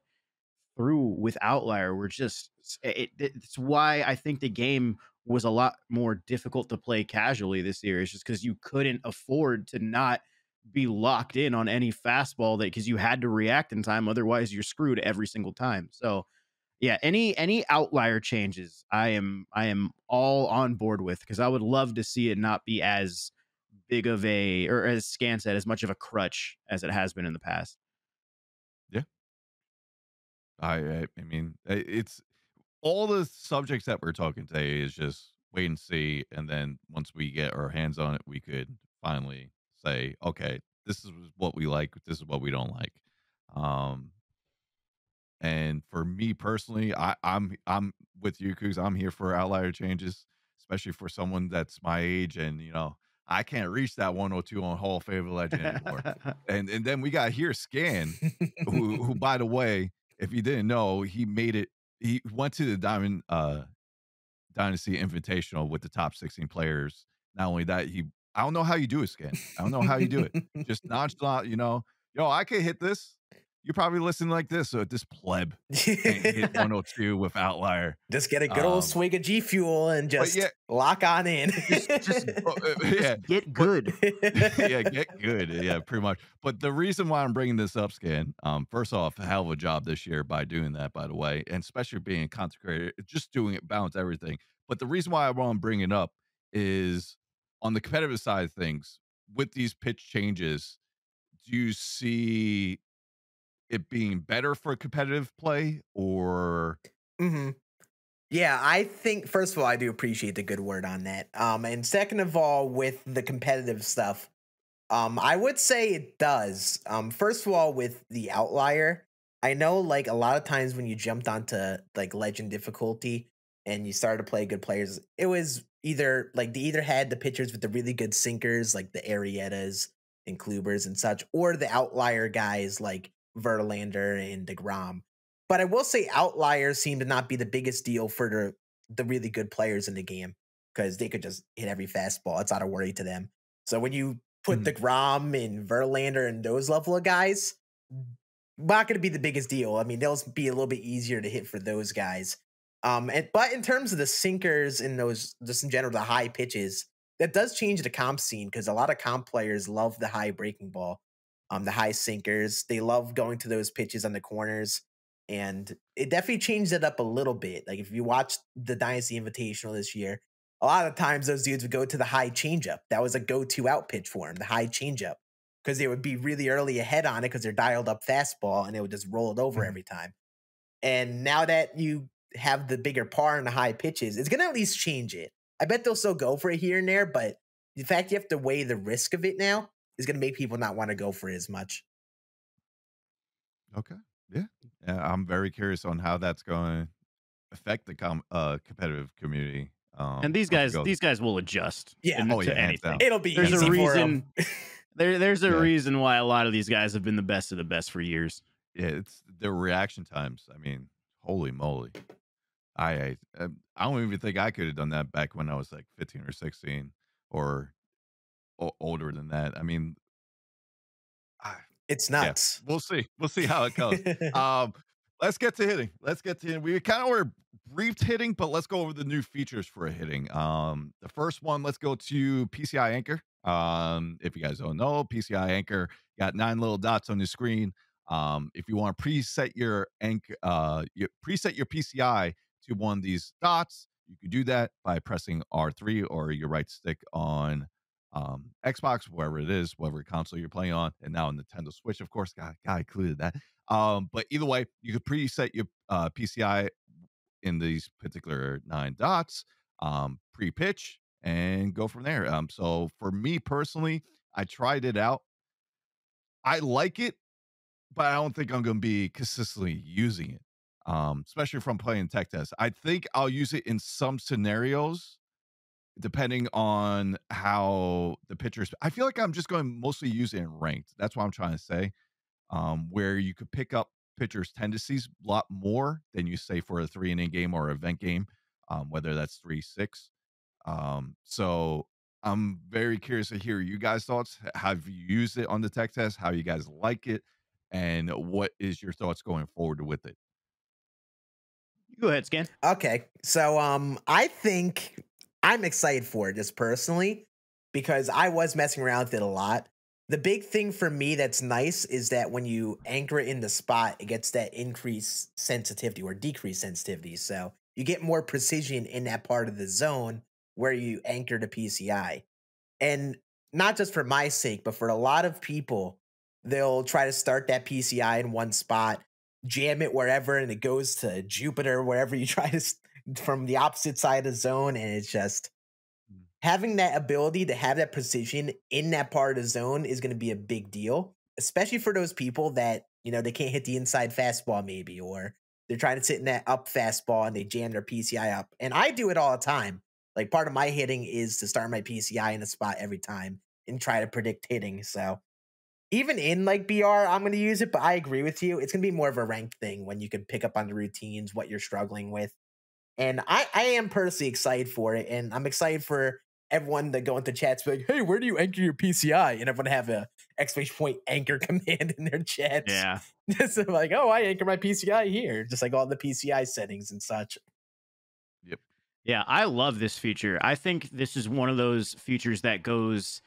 Speaker 3: through with outlier were just it's why I think the game was a lot more difficult to play casually this year. It's just because you couldn't afford to not be locked in on any fastball, that because you had to react in time, otherwise you're screwed every single time. So yeah, any outlier changes I am all on board with, because I would love to see it not be as big of a, or as Scan said, as much of a crutch as it has been in the past.
Speaker 1: yeah, I mean, it's all the subjects that we're talking today is just wait and see, and then once we get our hands on it, we could finally say, okay, this is what we like, this is what we don't like. Um, and for me personally, I'm with you, Cuz I'm here for outlier changes, especially for someone that's my age, and I can't reach that 102 on Hall of Fame legend anymore. And then we got here Scan, who by the way, if you didn't know, he went to the Dynasty Invitational with the top 16 players. Not only that, I don't know how you do it, Scan. I don't know how you do it. Just nonchalant, yo, I could hit this. You probably listen like this, so this pleb can't hit 102 with outlier.
Speaker 2: Just get a good old swig of G Fuel and
Speaker 1: But
Speaker 2: just
Speaker 1: yeah,
Speaker 2: lock on in.
Speaker 3: just
Speaker 1: yeah,
Speaker 3: get good.
Speaker 1: yeah, get good. Yeah, pretty much. But the reason why I'm bringing this up, Scan, first off, a hell of a job this year by doing that, by the way, and especially being a content creator, just doing it, balance everything. But the reason why I want to bring it up is on the competitive side of things, with these pitch changes, do you see it being better for competitive play or?
Speaker 2: hmm Yeah, I think first of all, I do appreciate the good word on that. And second of all, with the competitive stuff, I would say it does. First of all, with the outlier, I know like a lot of times when you jumped onto like legend difficulty and you started to play good players, it was either like they either had the pitchers with the really good sinkers, like the Arrietas and Klubers and such, or the outlier guys like Verlander and DeGrom. But I will say outliers seem to not be the biggest deal for the really good players in the game because they could just hit every fastball. It's not a worry to them. So when you put the Grom and Verlander and those level of guys, not going to be the biggest deal. I mean, they'll be a little bit easier to hit for those guys. But in terms of the sinkers and those, just in general, the high pitches, that does change the comp scene because a lot of comp players love the high breaking ball, the high sinkers. They love going to those pitches on the corners. And it definitely changed it up a little bit. Like if you watch the Dynasty Invitational this year, a lot of times those dudes would go to the high changeup. That was a go-to out pitch for him, the high changeup, because they would be really early ahead on it because they're dialed up fastball and it would just roll it over every time. And now that you have the bigger par and the high pitches, it's going to at least change it. I bet they'll still go for it here and there, but the fact you have to weigh the risk of it now is going to make people not want to go for it as much.
Speaker 1: Okay. Yeah. I'm very curious on how that's going to affect the competitive community.
Speaker 3: And these guys will adjust.
Speaker 2: Yeah.
Speaker 3: To anything.
Speaker 2: It'll be
Speaker 3: There's
Speaker 2: easy
Speaker 3: a reason.
Speaker 2: for them.
Speaker 3: There's a reason why a lot of these guys have been the best of the best for years.
Speaker 1: Yeah, it's their reaction times. I mean, holy moly. I don't even think I could have done that back when I was like 15 or 16 or older than that. I mean,
Speaker 2: it's nuts.
Speaker 1: Yeah, we'll see how it goes. Let's get to hitting. We kind of were briefed hitting, but let's go over the new features for hitting. The first one, let's go to Pci Anchor. If you guys don't know, Pci Anchor got 9 little dots on the screen. If you want to preset your PCI to one of these dots, you can do that by pressing R3 or your right stick on Xbox, wherever it is, whatever console you're playing on, and now on Nintendo Switch, of course. God, I included that. But either way, you could preset your PCI in these particular 9 dots, pre-pitch, and go from there. So for me personally, I tried it out. I like it, but I don't think I'm going to be consistently using it, especially from playing tech tests. I think I'll use it in some scenarios, depending on how the pitchers. I feel like I'm just going to mostly use it in ranked. That's what I'm trying to say, where you could pick up pitchers' tendencies a lot more than you say for a 3-inning game or event game, whether that's 3-6. So I'm very curious to hear you guys' thoughts. Have you used it on the tech test? How you guys like it? And what is your thoughts going forward with it?
Speaker 3: Go ahead, Scan.
Speaker 2: Okay. So I think I'm excited for it just personally because I was messing around with it a lot. The big thing for me that's nice is that when you anchor it in the spot, it gets that increased sensitivity or decreased sensitivity. So you get more precision in that part of the zone where you anchor the PCI. And not just for my sake, but for a lot of people, they'll try to start that PCI in one spot, jam it wherever, and it goes to Jupiter, wherever you try to, from the opposite side of the zone. And it's just having that ability to have that precision in that part of the zone is going to be a big deal, especially for those people that, they can't hit the inside fastball maybe, or they're trying to sit in that up fastball and they jam their PCI up. And I do it all the time. Like part of my hitting is to start my PCI in a spot every time and try to predict hitting. So even in like BR, I'm going to use it, but I agree with you. It's going to be more of a ranked thing when you can pick up on the routines, what you're struggling with. And I am personally excited for it. And I'm excited for everyone to go into chats like, hey, where do you anchor your PCI? And everyone have a exclamation point anchor command in their chats.
Speaker 3: Yeah.
Speaker 2: Just like, oh, I anchor my PCI here. Just like all the PCI settings and such.
Speaker 1: Yep.
Speaker 3: Yeah, I love this feature. I think this is one of those features that goes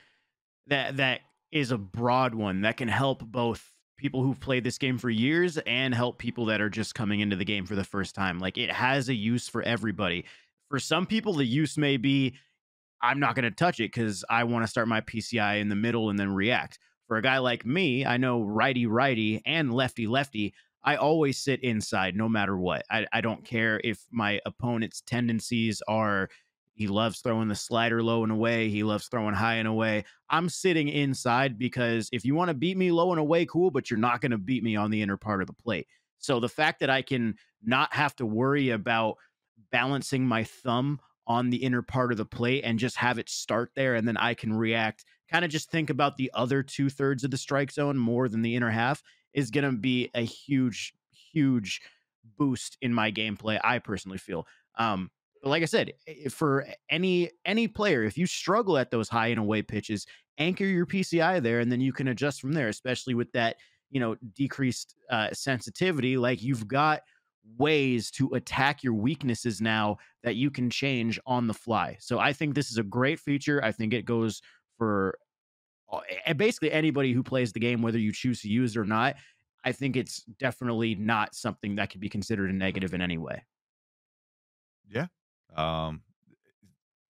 Speaker 3: that is a broad one that can help both people who've played this game for years and help people that are just coming into the game for the first time. Like it has a use for everybody. For some people, the use may be, I'm not going to touch it because I want to start my PCI in the middle and then react. For a guy like me, I know righty and lefty. I always sit inside no matter what. I don't care if my opponent's tendencies are, he loves throwing the slider low and away, he loves throwing high and away. I'm sitting inside because if you want to beat me low and away, cool, but you're not going to beat me on the inner part of the plate. So the fact that I can not have to worry about balancing my thumb on the inner part of the plate and just have it start there and then I can react, kind of just think about the other 2/3 of the strike zone more than the inner half, is going to be a huge boost in my gameplay, I personally feel. But like I said, for any player, if you struggle at those high and away pitches, anchor your PCI there, and then you can adjust from there, especially with that, decreased sensitivity. Like, you've got ways to attack your weaknesses now that you can change on the fly. So I think this is a great feature. I think it goes for basically anybody who plays the game, whether you choose to use it or not. I think it's definitely not something that could be considered a negative in any way.
Speaker 1: Yeah. Um,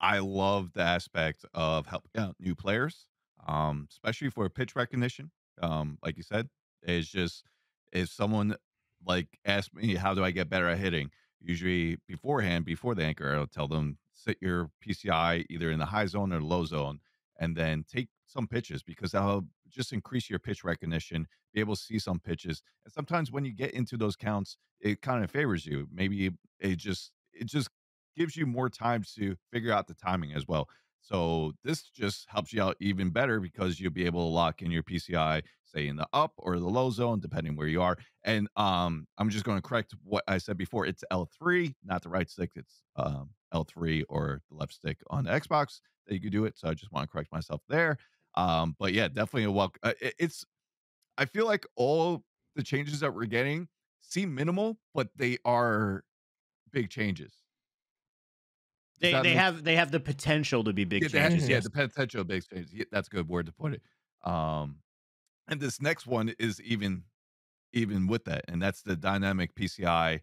Speaker 1: I love the aspect of helping out new players, especially for pitch recognition. Like you said, it's just if someone like asks me, how do I get better at hitting? Usually beforehand, before the anchor, I'll tell them sit your PCI either in the high zone or low zone, and then take some pitches because that'll just increase your pitch recognition, be able to see some pitches. And sometimes when you get into those counts, it kind of favors you. Maybe it just gives you more time to figure out the timing as well. So this just helps you out even better because you'll be able to lock in your PCI, say in the up or the low zone, depending where you are. And I'm just going to correct what I said before. It's L3, not the right stick. It's L3 or the left stick on the Xbox that you could do it. So I just want to correct myself there. But yeah, definitely a welcome. It's I feel like all the changes that we're getting seem minimal, but they are big changes. Does
Speaker 3: They
Speaker 1: that
Speaker 3: they
Speaker 1: make
Speaker 3: have they have the potential to be big
Speaker 1: Yeah, they have
Speaker 3: changes.
Speaker 1: yeah,
Speaker 3: Yes.
Speaker 1: the potential big changes. Yeah, that's a good word to put it. Um, and this next one is even with that, and that's the dynamic PCI,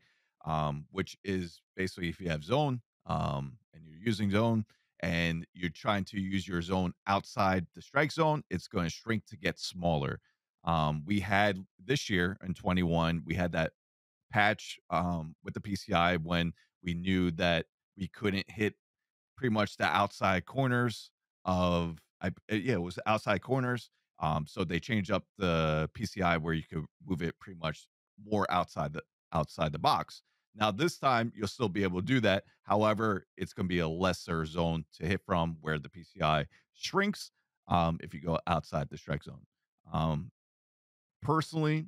Speaker 1: which is basically if you have zone, and you're using zone, and you're trying to use your zone outside the strike zone, it's going to shrink to get smaller. We had this year in 21, we had that patch with the PCI when we knew that we couldn't hit pretty much the outside corners of yeah, it was outside corners. So they changed up the PCI where you could move it pretty much more outside the box. Now this time you'll still be able to do that. However, it's going to be a lesser zone to hit from where the PCI shrinks if you go outside the strike zone. Um, Personally,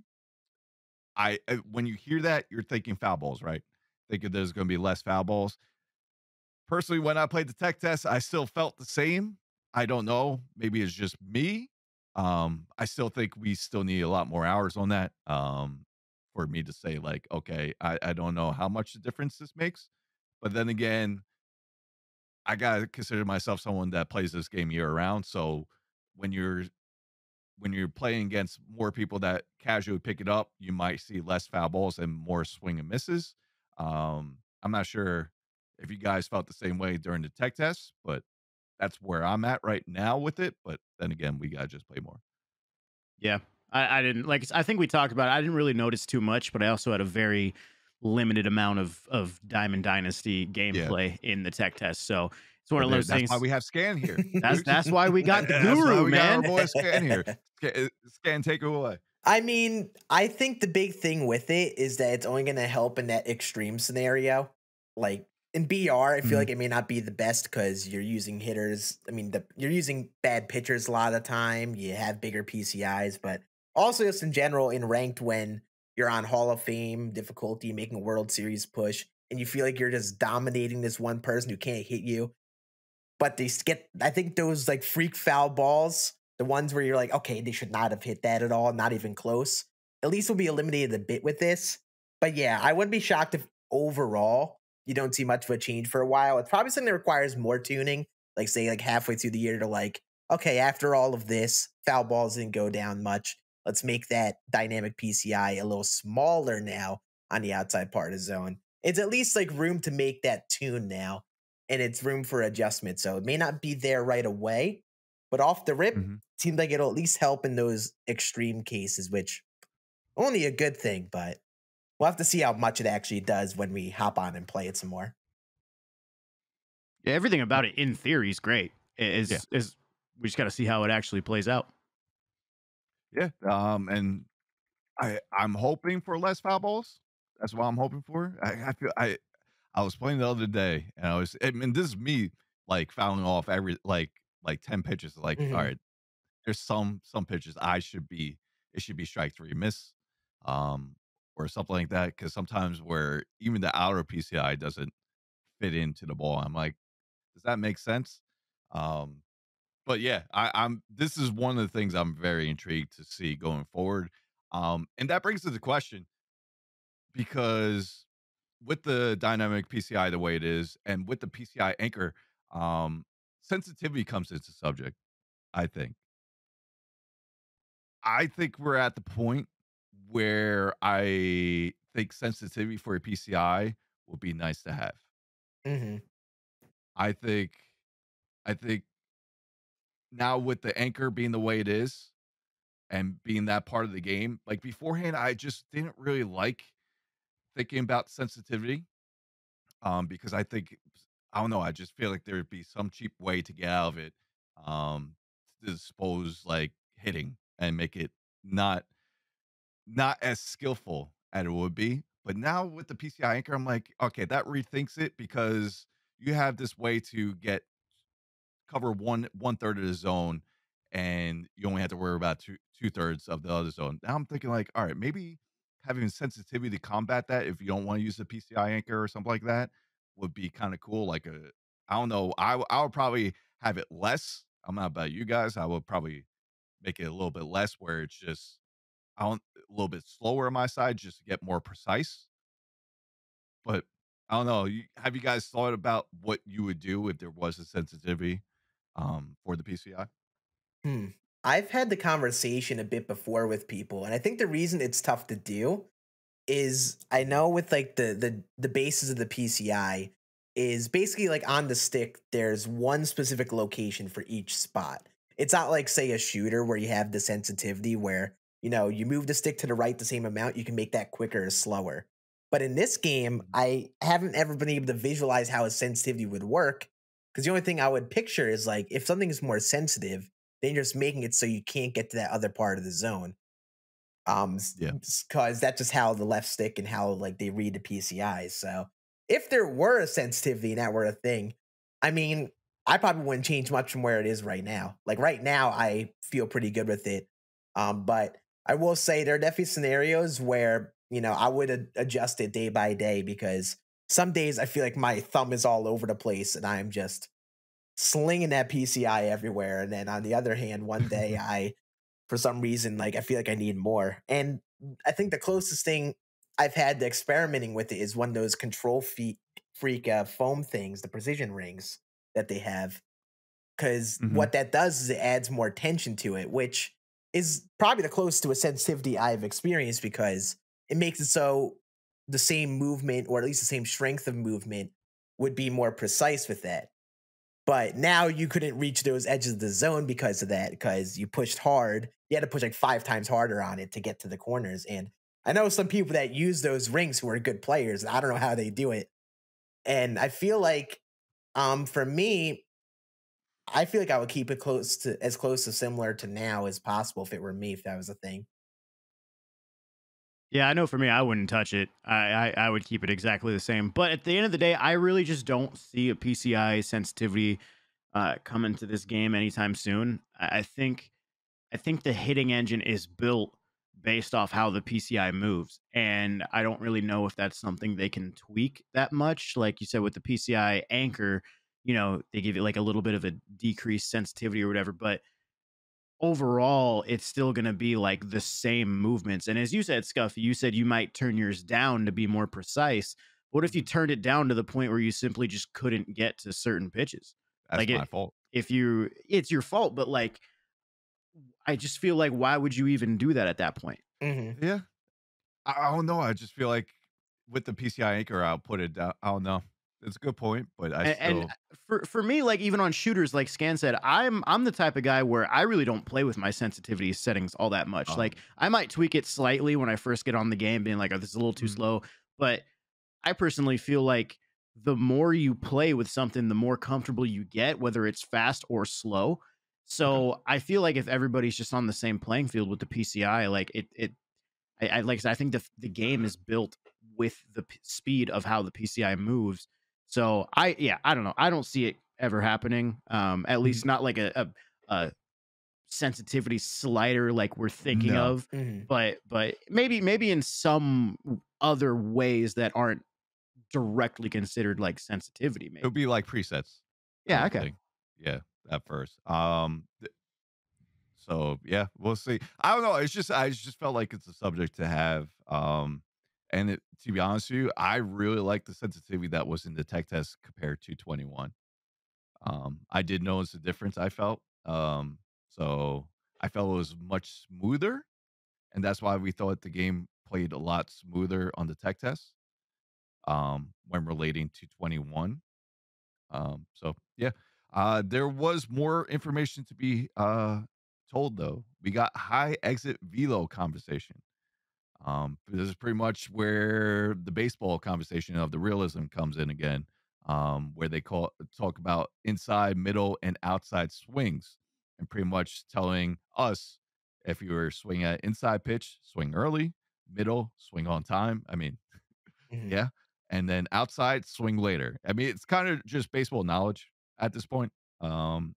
Speaker 1: when you hear that, you're thinking foul balls, right? Thinking there's going to be less foul balls. Personally, when I played the tech test, I still felt the same. I don't know. Maybe it's just me. I still think we still need a lot more hours on that. For me to say like, okay, I don't know how much the difference this makes. But then again, I gotta consider myself someone that plays this game year round. So when you're when you're playing against more people that casually pick it up, you might see less foul balls and more swing and misses. I'm not sure if you guys felt the same way during the tech test, but that's where I'm at right now with it. But then again, we gotta just play more.
Speaker 3: Yeah. I didn't like I think we talked about it. I didn't really notice too much, but I also had a very limited amount of Diamond Dynasty
Speaker 1: Yeah,
Speaker 3: gameplay in the tech test. So it's one
Speaker 1: but
Speaker 3: of those
Speaker 1: that's why
Speaker 3: things.
Speaker 1: we have Scan here.
Speaker 3: That's
Speaker 1: Dude.
Speaker 3: that's why we got the
Speaker 1: That's why
Speaker 3: guru,
Speaker 1: we got our
Speaker 3: man.
Speaker 1: boy Scan here. Scan, take it away.
Speaker 2: I mean, I think the big thing with it is that it's only going to help in that extreme scenario. Like in BR, I feel
Speaker 1: Mhm.
Speaker 2: like it may not be the best because you're using hitters. I mean, you're using bad pitchers a lot of the time. You have bigger PCIs, but also just in general in ranked when you're on Hall of Fame difficulty, making a World Series push, and you feel like you're just dominating this one person who can't hit you. But they get, I think those like freak foul balls, the ones where you're like, okay, they should not have hit that at all, not even close. At least will be eliminated a bit with this. But yeah, I wouldn't be shocked if overall you don't see much of a change for a while. It's probably something that requires more tuning, like say like halfway through the year to like, okay, after all of this, foul balls didn't go down much. Let's make that dynamic PCI a little smaller now on the outside part of the zone. It's at least like room to make that tune now, and it's room for adjustment. So it may not be there right away, but off the rip,
Speaker 1: Mhm.
Speaker 2: seems like it'll at least help in those extreme cases, which only a good thing, but we'll have to see how much it actually does when we hop on and play it some more.
Speaker 3: Yeah, everything about it in theory is great.
Speaker 1: Yeah,
Speaker 3: Is we just got to see how it actually plays out.
Speaker 1: yeah. And I'm hoping for less foul balls. That's what I'm hoping for. I feel I was playing the other day, and I mean, this is me like fouling off every like 10 pitches. Like, all
Speaker 2: Mhm.
Speaker 1: right, there's some pitches I should be it should be strike three miss. Um, or something like that. Because sometimes where even the outer PCI doesn't fit into the ball, I'm like, does that make sense? Um, but yeah, I'm this is one of the things I'm very intrigued to see going forward. And that brings to the question because with the dynamic PCI the way it is, and with the PCI anchor, um, sensitivity comes into subject. I think. I think we're at the point where I think sensitivity for a PCI would be nice to have.
Speaker 2: Hmm.
Speaker 1: I think I think now with the anchor being the way it is and being that part of the game, like beforehand, I just didn't really like thinking about sensitivity. Because I don't know, I just feel like there'd be some cheap way to get out of it, um, to dispose like hitting and make it not not as skillful as it would be. But now with the PCI anchor, I'm like, okay, that rethinks it because you have this way to get cover one third of the zone, and you only have to worry about two thirds of the other zone. Now I'm thinking like, all right, maybe having sensitivity to combat that if you don't want to use the PCI anchor or something like that would be kind of cool. Like I don't know, I would probably have it less. I'm not about you guys. I would probably make it a little bit less where it's just I don't a little bit slower on my side just to get more precise. But I don't know. Have you guys thought about what you would do if there was a sensitivity for the PCI?
Speaker 2: Hmm. I've had the conversation a bit before with people, and I think the reason it's tough to do is I know with like the bases of the PCI is basically like on the stick, there's one specific location for each spot. It's not like say a shooter where you have the sensitivity where, you move the stick to the right the same amount, you can make that quicker or slower. But in this game,
Speaker 1: Mhm.
Speaker 2: I haven't ever been able to visualize how a sensitivity would work. Because the only thing I would picture is like if something is more sensitive, then you're just making it so you can't get to that other part of the zone.
Speaker 1: Yeah.
Speaker 2: Because that's just how the left stick and how like they read the PCIs. So if there were a sensitivity and that were a thing, I mean, I probably wouldn't change much from where it is right now. Like right now, I feel pretty good with it. But I will say there are definitely scenarios where I would adjust it day by day because some days I feel like my thumb is all over the place and I'm just slinging that PCI everywhere. And then on the other hand, one day for some reason, like I feel like I need more. And I think the closest thing I've had to experimenting with it is one of those control feet freak foam things, the precision rings that they have. Because
Speaker 1: Mhm.
Speaker 2: what that does is it adds more tension to it, which is probably the closest to a sensitivity I've experienced because it makes it so the same movement or at least the same strength of movement would be more precise with that. But now you couldn't reach those edges of the zone because of that, because you pushed hard. You had to push like 5 times harder on it to get to the corners. And I know some people that use those rings who are good players. And I don't know how they do it. And I feel like for me, I feel like I would keep it close to similar to now as possible if it were me, if that was a thing.
Speaker 3: Yeah, I know for me, I wouldn't touch it. I would keep it exactly the same. But at the end of the day, I really just don't see a PCI sensitivity coming to this game anytime soon. I think the hitting engine is built based off how the PCI moves, and I don't really know if that's something they can tweak that much. Like you said with the PCI anchor, they give it like a little bit of a decreased sensitivity or whatever, but overall, it's still going to be like the same movements. And as you said, Scuffy, you said you might turn yours down to be more precise. What if you
Speaker 1: Mhm.
Speaker 3: turned it down to the point where you simply just couldn't get to certain pitches?
Speaker 1: That's
Speaker 3: Like
Speaker 1: my
Speaker 3: it,
Speaker 1: fault.
Speaker 3: if you, it's your fault, but like, I just feel like, why would you even do that at that point?
Speaker 2: Hmm.
Speaker 1: Yeah. I don't know. I just feel like with the PCI anchor, I'll put it down. I don't know. It's a good point, but I
Speaker 3: And
Speaker 1: still
Speaker 3: for me, like even on shooters, like Scan said, I'm the type of guy where I really don't play with my sensitivity settings all that much. Like
Speaker 1: um
Speaker 3: I might tweak it slightly when I first get on the game, being like, "Oh, this is a little too
Speaker 1: mhm,
Speaker 3: slow." But I personally feel like the more you play with something, the more comfortable you get, whether it's fast or slow.
Speaker 1: okay.
Speaker 3: So I feel like if everybody's just on the same playing field with the PCI, like I like I said, I think the game is built with the speed of how the PCI moves. So I don't know. I don't see it ever happening. At
Speaker 1: Mhm.
Speaker 3: least not like a sensitivity slider like we're thinking
Speaker 1: No.
Speaker 3: of, but maybe in some other ways that aren't directly considered like sensitivity.
Speaker 1: It
Speaker 3: Maybe.
Speaker 1: would be like presets. I
Speaker 3: Yeah.
Speaker 1: would
Speaker 3: Okay.
Speaker 1: think. Yeah, at first. So yeah, we'll see. I don't know. I just felt like it's a subject to have. To be honest with you, I really like the sensitivity that was in the tech test compared to 21. I did notice the difference. I felt. So I felt it was much smoother, and that's why we thought the game played a lot smoother on the tech test. When relating to 21. So yeah, there was more information to be told though. We got high exit velo conversation. This is pretty much where the baseball conversation of the realism comes in again. Where they talk about inside, middle, and outside swings, and pretty much telling us if you were swinging at inside pitch, swing early, middle, swing on time. I mean, yeah. And then outside, swing later. I mean, it's kind of just baseball knowledge at this point. And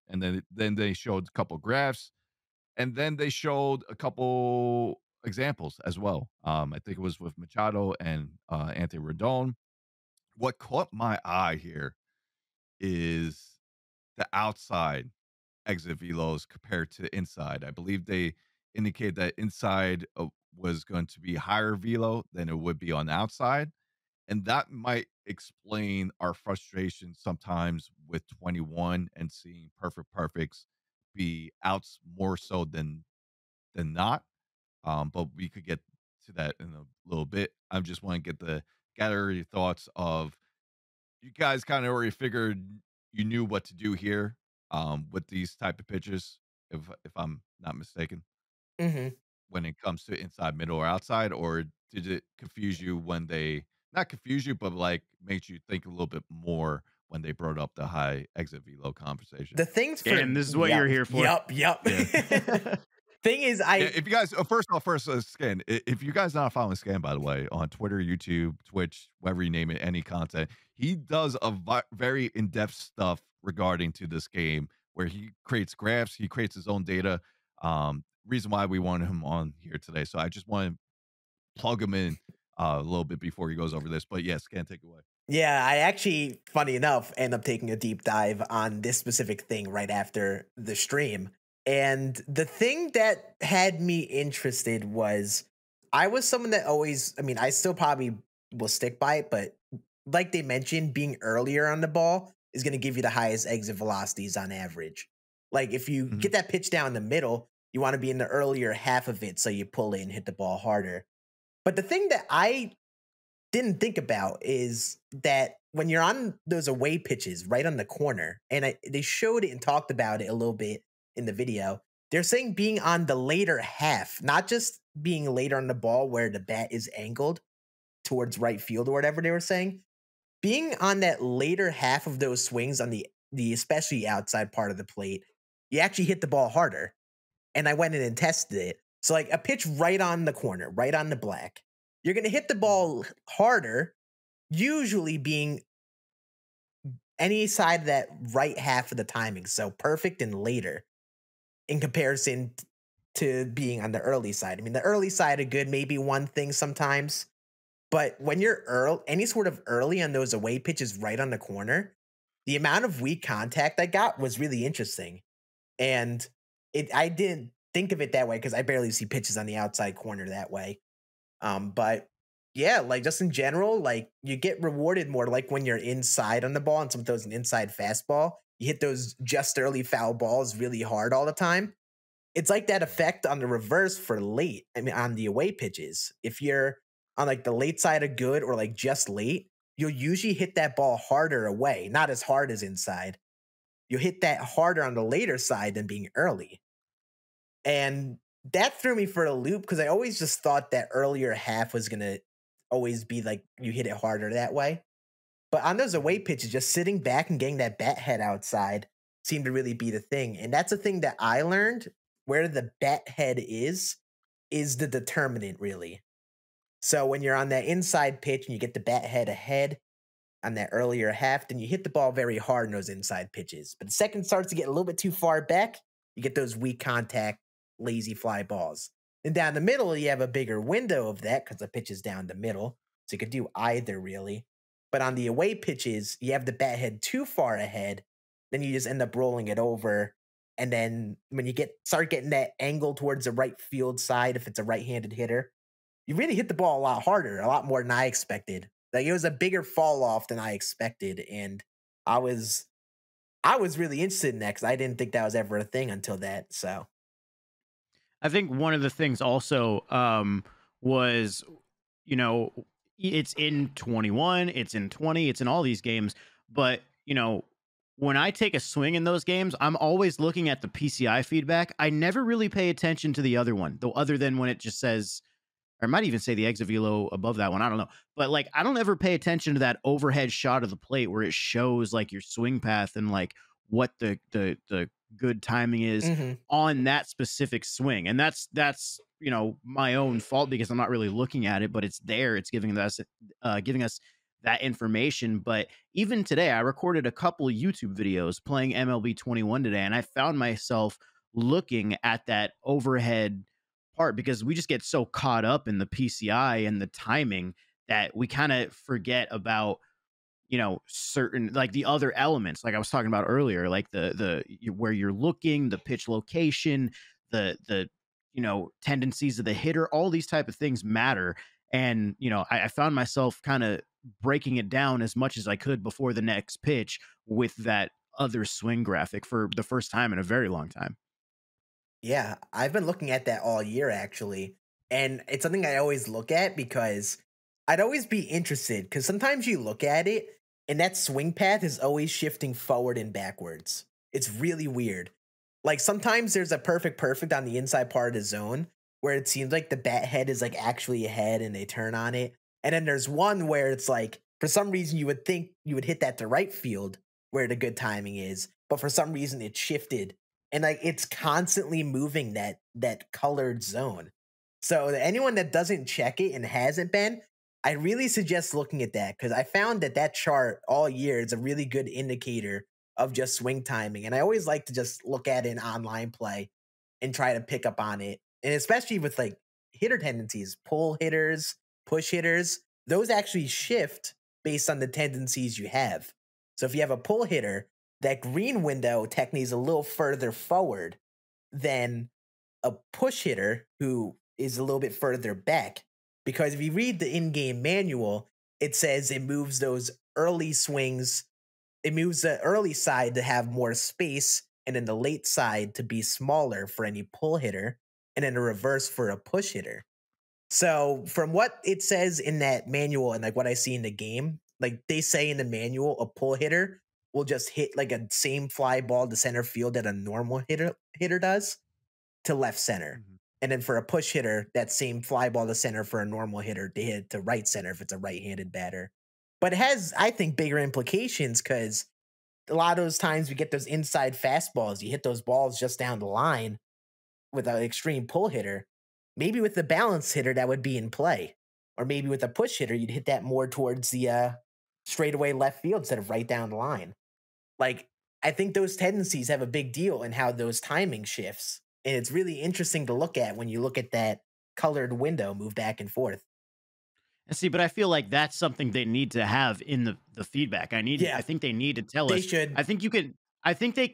Speaker 1: then they showed a couple graphs, and then they showed a couple examples as well. I think it was with Machado and Anthony Rendon. What caught my eye here is the outside exit velos compared to inside. I believe they indicate that inside was going to be higher velo than it would be on the outside, and that might explain our frustration sometimes with 21 and seeing perfects be outs more so than not. But we could get to that in a little bit. I just want to gather your thoughts of, you guys kind of already figured you knew what to do here with these type of pitches, if I'm not mistaken, when it comes to inside, middle, or outside, or did it confuse you when they not confuse you, but like made you think a little bit more when they brought up the high exit velo conversation?
Speaker 2: The things for
Speaker 3: And this is what you're here for.
Speaker 2: Yup.
Speaker 1: Yeah.
Speaker 2: Thing is,
Speaker 1: Yeah, if you guys, first, Scann. If you guys not following Scann, by the way, on Twitter, YouTube, Twitch, whatever you name it, any content, he does a very in-depth stuff regarding to this game, where he creates graphs, he creates his own data. Reason why we wanted him on here today. So I just want to plug him in a little bit before he goes over this. But yes, Scann, take it away.
Speaker 2: Yeah, I actually, funny enough, end up taking a deep dive on this specific thing right after the stream. And the thing that had me interested was, I was someone that always, I mean, I still probably will stick by it, but like they mentioned, being earlier on the ball is going to give you the highest exit velocities on average. Like if you get that pitch down the middle, you want to be in the earlier half of it so you pull in, hit the ball harder. But the thing that I didn't think about is that when you're on those away pitches right on the corner, and they showed it and talked about it a little bit in the video, they're saying being on the later half, not just being later on the ball where the bat is angled towards right field or whatever they were saying, being on that later half of those swings on the especially outside part of the plate, you actually hit the ball harder. And I went in and tested it. So like a pitch right on the corner, right on the black, you're going to hit the ball harder, usually being any side of that right half of the timing. So perfect and later in comparison to being on the early side. I mean, the early side of good may be one thing sometimes, but when you're any sort of early on those away pitches right on the corner, the amount of weak contact I got was really interesting. And I didn't think of it that way because I barely see pitches on the outside corner that way. But yeah, like just in general, like you get rewarded more like when you're inside on the ball and someone throws an inside fastball, you hit those just early foul balls really hard all the time. It's like that effect on the reverse for late. I mean, on the away pitches, if you're on like the late side of good or like just late, you'll usually hit that ball harder away, not as hard as inside. You'll hit that harder on the later side than being early. And that threw me for a loop because I always just thought that earlier half was going to always be like you hit it harder that way. But on those away pitches, just sitting back and getting that bat head outside seemed to really be the thing. And that's the thing that I learned. Where the bat head is the determinant, really. So when you're on that inside pitch and you get the bat head ahead on that earlier half, then you hit the ball very hard in those inside pitches. But the second starts to get a little bit too far back, you get those weak contact, lazy fly balls. And down the middle, you have a bigger window of that because the pitch is down the middle. So you could do either really. But on the away pitches, you have the bat head too far ahead. Then you just end up rolling it over. And then when you start getting that angle towards the right field side, if it's a right-handed hitter, you really hit the ball a lot harder, a lot more than I expected. Like it was a bigger fall off than I expected. And I was really interested in that because I didn't think that was ever a thing until that. So
Speaker 3: I think one of the things also was, you know, it's in 21, it's in 20, it's in all these games. But, you know, when I take a swing in those games, I'm always looking at the PCI feedback. I never really pay attention to the other one, though, other than when it just says, or I might even say the exit velo above that one. I don't know. But like, I don't ever pay attention to that overhead shot of the plate where it shows like your swing path and like what the good timing is on that specific swing. And that's, you know, my own fault because I'm not really looking at it, but it's there. It's giving us that information. But even today, I recorded a couple of YouTube videos playing MLB 21 today, and I found myself looking at that overhead part because we just get so caught up in the PCI and the timing that we kind of forget about, you know, certain like the other elements, like I was talking about earlier, like the where you're looking, the pitch location, the you know, tendencies of the hitter, all these type of things matter. And, you know, I found myself kind of breaking it down as much as I could before the next pitch with that other swing graphic for the first time in a very long time.
Speaker 2: yeah, I've been looking at that all year actually. And it's something I always look at because I'd always be interested because sometimes you look at it and that swing path is always shifting forward and backwards. It's really weird. Like sometimes there's a perfect on the inside part of the zone where it seems like the bat head is like actually ahead and they turn on it. And then there's one where it's like, for some reason you would think you would hit that to right field where the good timing is, but for some reason it shifted. And like it's constantly moving that colored zone. So anyone that doesn't check it and hasn't been, I really suggest looking at that because I found that chart all year is a really good indicator of just swing timing. And I always like to just look at it in online play and try to pick up on it. And especially with like hitter tendencies, pull hitters, push hitters, those actually shift based on the tendencies you have. So if you have a pull hitter, that green window technically is a little further forward than a push hitter who is a little bit further back. Because if you read the in-game manual, it says it moves those early swings. It moves the early side to have more space and then the late side to be smaller for any pull hitter and then the reverse for a push hitter. So from what it says in that manual and like what I see in the game, like they say in the manual, a pull hitter will just hit like a same fly ball to center field that a normal hitter does to left center. And then for a push hitter, that same fly ball to center for a normal hitter to hit to right center if it's a right-handed batter. But it has, I think, bigger implications because a lot of those times we get those inside fastballs. You hit those balls just down the line with an extreme pull hitter. Maybe with the balance hitter, that would be in play. Or maybe with a push hitter, you'd hit that more towards the straightaway left field instead of right down the line. Like, I think those tendencies have a big deal in how those timing shifts. And it's really interesting to look at when you look at that colored window move back and forth.
Speaker 3: And see, but I feel like that's something they need to have in the feedback. I think they need to tell
Speaker 2: They
Speaker 3: us.
Speaker 2: should.
Speaker 3: I think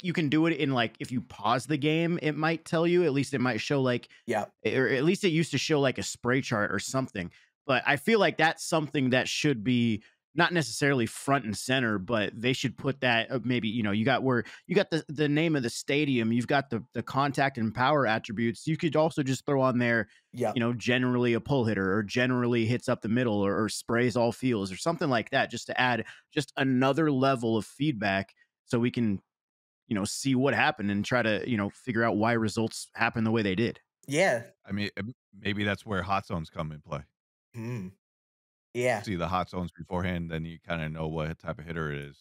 Speaker 3: you can do it in like, if you pause the game, it might tell you, at least it might show like,
Speaker 2: Yeah.
Speaker 3: or at least it used to show like a spray chart or something. But I feel like that's something that should be not necessarily front and center, but they should put that maybe, you know, you got the name of the stadium, you've got the contact and power attributes. You could also just throw on there,
Speaker 2: Yeah.
Speaker 3: you know, generally a pull hitter or generally hits up the middle or sprays all fields or something like that, just to add just another level of feedback so we can, you know, see what happened and try to, you know, figure out why results happen the way they did.
Speaker 2: Yeah.
Speaker 1: I mean, maybe that's where hot zones come in play.
Speaker 2: Yeah.
Speaker 1: See the hot zones beforehand, then you kind of know what type of hitter it is.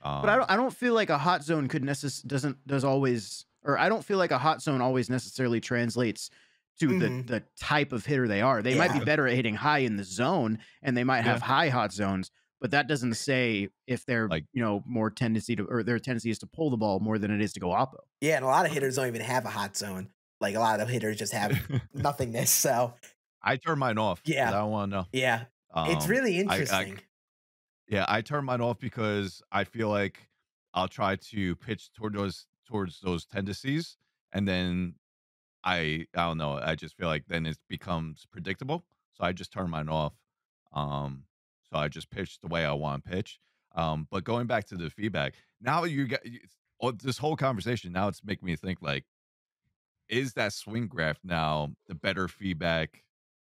Speaker 3: But I don't feel like a hot zone could I don't feel like a hot zone always necessarily translates to the type of hitter they are. They might be better at hitting high in the zone and they might have high hot zones, but that doesn't say if they're,
Speaker 1: Like,
Speaker 3: more tendency to, or their tendency is to pull the ball more than it is to go oppo.
Speaker 2: Yeah, and a lot of
Speaker 1: okay.
Speaker 2: hitters don't even have a hot zone. Like a lot of hitters just have nothingness. So
Speaker 1: I turn mine off because
Speaker 2: yeah,
Speaker 1: I don't want to know.
Speaker 2: yeah, it's really
Speaker 1: I
Speaker 2: interesting.
Speaker 1: yeah, I turn mine off because I feel like I'll try to pitch towards those tendencies, and then I don't know. I just feel like then it becomes predictable, so I just turn mine off. Um, so I just pitch the way I want to pitch. But going back to the feedback, now this whole conversation. Now it's making me think like, is that swing graph now the better feedback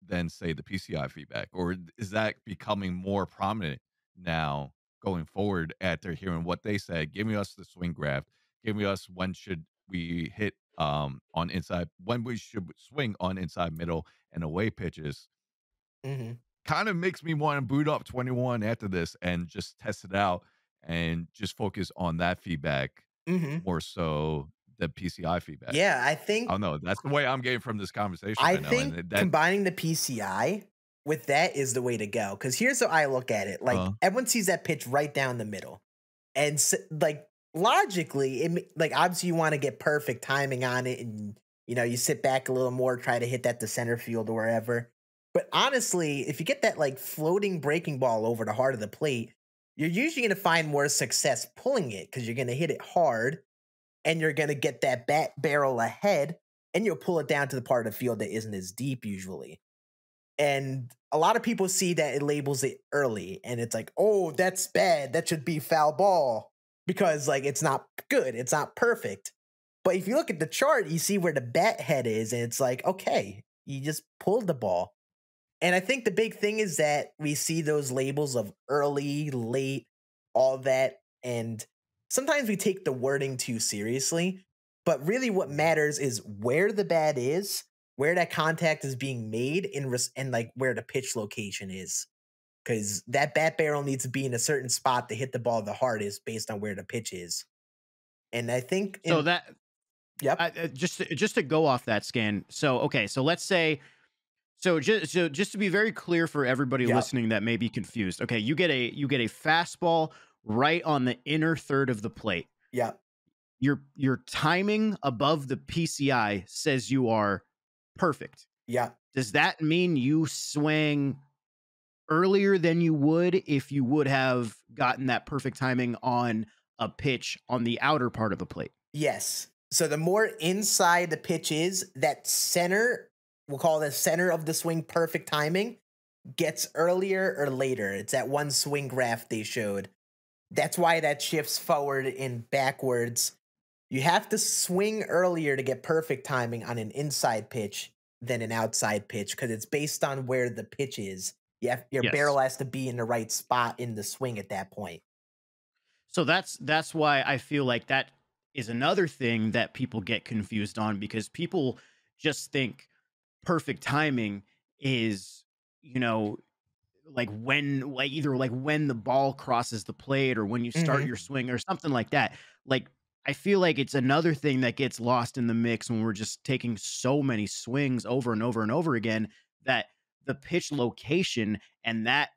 Speaker 1: than say the PCI feedback, or is that becoming more prominent now going forward after hearing what they said, giving us the swing graph, giving us when should we hit on inside, when we should swing on inside, middle, and away pitches?
Speaker 2: Hmm.
Speaker 1: Kind of makes me want to boot up 21 after this and just test it out and just focus on that feedback
Speaker 2: Hmm.
Speaker 1: more so the PCI feedback.
Speaker 2: Yeah,
Speaker 1: I don't know. That's the way I'm getting from this conversation
Speaker 2: I
Speaker 1: right now,
Speaker 2: think
Speaker 1: and that
Speaker 2: combining the PCI with that is the way to go. Because here's how I look at it: like
Speaker 1: uh,
Speaker 2: everyone sees that pitch right down the middle, and like logically, like obviously you want to get perfect timing on it, and you sit back a little more, try to hit that to center field or wherever. But honestly, if you get that like floating breaking ball over the heart of the plate, you're usually going to find more success pulling it because you're going to hit it hard and you're going to get that bat barrel ahead and you'll pull it down to the part of the field that isn't as deep usually. And a lot of people see that it labels it early and it's like, oh, that's bad. That should be foul ball because like it's not good. It's not perfect. But if you look at the chart, you see where the bat head is and it's like, okay, you just pulled the ball. And I think the big thing is that we see those labels of early, late, all that. And sometimes we take the wording too seriously. But really, what matters is where the bat is, where that contact is being made, and like where the pitch location is. Because that bat barrel needs to be in a certain spot to hit the ball the hardest based on where the pitch is. And I think,
Speaker 3: So that,
Speaker 2: yep,
Speaker 3: just to go off that Scan. So, okay. So let's say, so just to be very clear for everybody
Speaker 2: yep,
Speaker 3: listening that may be confused. Okay. You get a fastball right on the inner third of the plate.
Speaker 2: yep,
Speaker 3: Your timing above the PCI says you are perfect.
Speaker 2: yep.
Speaker 3: Does that mean you swing earlier than you would if you would have gotten that perfect timing on a pitch on the outer part of the plate?
Speaker 2: Yes. So the more inside the pitch is, that center, we'll call the center of the swing perfect timing, gets earlier or later. It's that one swing graph they showed. That's why that shifts forward and backwards. You have to swing earlier to get perfect timing on an inside pitch than an outside pitch because it's based on where the pitch is. Your
Speaker 3: Yes.
Speaker 2: barrel has to be in the right spot in the swing at that point.
Speaker 3: So that's why I feel like that is another thing that people get confused on because people just think perfect timing is, you know, like either like when the ball crosses the plate or when you start
Speaker 2: Hmm.
Speaker 3: your swing or something like that. Like I feel like it's another thing that gets lost in the mix when we're just taking so many swings over and over and over again that the pitch location and that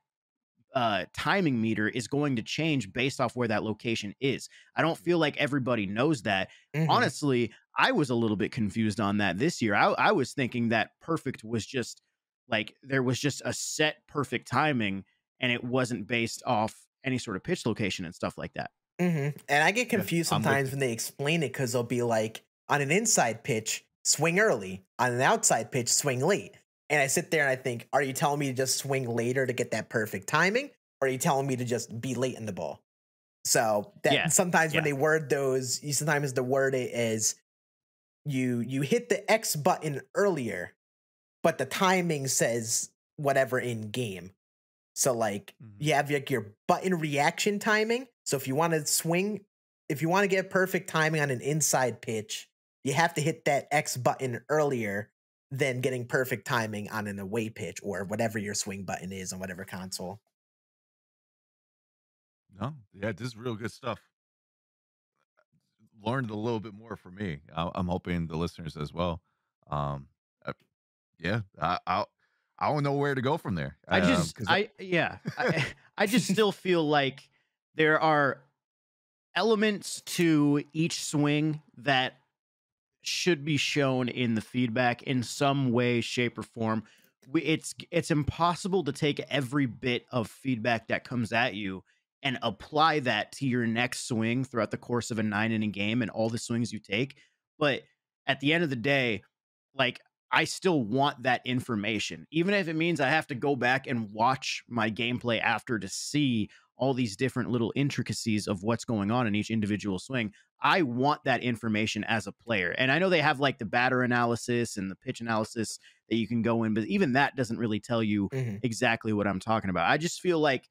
Speaker 3: timing meter is going to change based off where that location is. I don't feel like everybody knows that.
Speaker 2: Hmm.
Speaker 3: Honestly, I was a little bit confused on that this year. I was thinking that perfect was just like there was just a set perfect timing and it wasn't based off any sort of pitch location and stuff like that.
Speaker 2: And I get
Speaker 1: yeah,
Speaker 2: confused
Speaker 1: I'm with
Speaker 2: sometimes
Speaker 1: you.
Speaker 2: when they explain it because they'll be like, on an inside pitch, swing early. On an outside pitch, swing late. And I sit there and I think, are you telling me to just swing later to get that perfect timing? Or are you telling me to just be late in the ball? So that
Speaker 3: Yeah.
Speaker 2: sometimes when
Speaker 3: Yeah.
Speaker 2: they word those, you sometimes the word it is you hit the X button earlier, but the timing says whatever in game. So like
Speaker 1: Mhm.
Speaker 2: you have like your button reaction timing. So if you want to swing, if you want to get perfect timing on an inside pitch, you have to hit that X button earlier than getting perfect timing on an away pitch or whatever your swing button is on whatever console.
Speaker 1: No, yeah, this is real good stuff. Learned a little bit more for me. I'm hoping the listeners as well. Um, uh, yeah, I don't know where to go from there.
Speaker 3: I just
Speaker 1: Because
Speaker 3: I yeah. I just still feel like there are elements to each swing that should be shown in the feedback in some way, shape, or form. It's impossible to take every bit of feedback that comes at you and apply that to your next swing throughout the course of a 9 inning game and all the swings you take. But at the end of the day, like, I still want that information, even if it means I have to go back and watch my gameplay after to see all these different little intricacies of what's going on in each individual swing. I want that information as a player. And I know they have like the batter analysis and the pitch analysis that you can go in, but even that doesn't really tell you
Speaker 2: Mhm.
Speaker 3: exactly what I'm talking about. I just feel like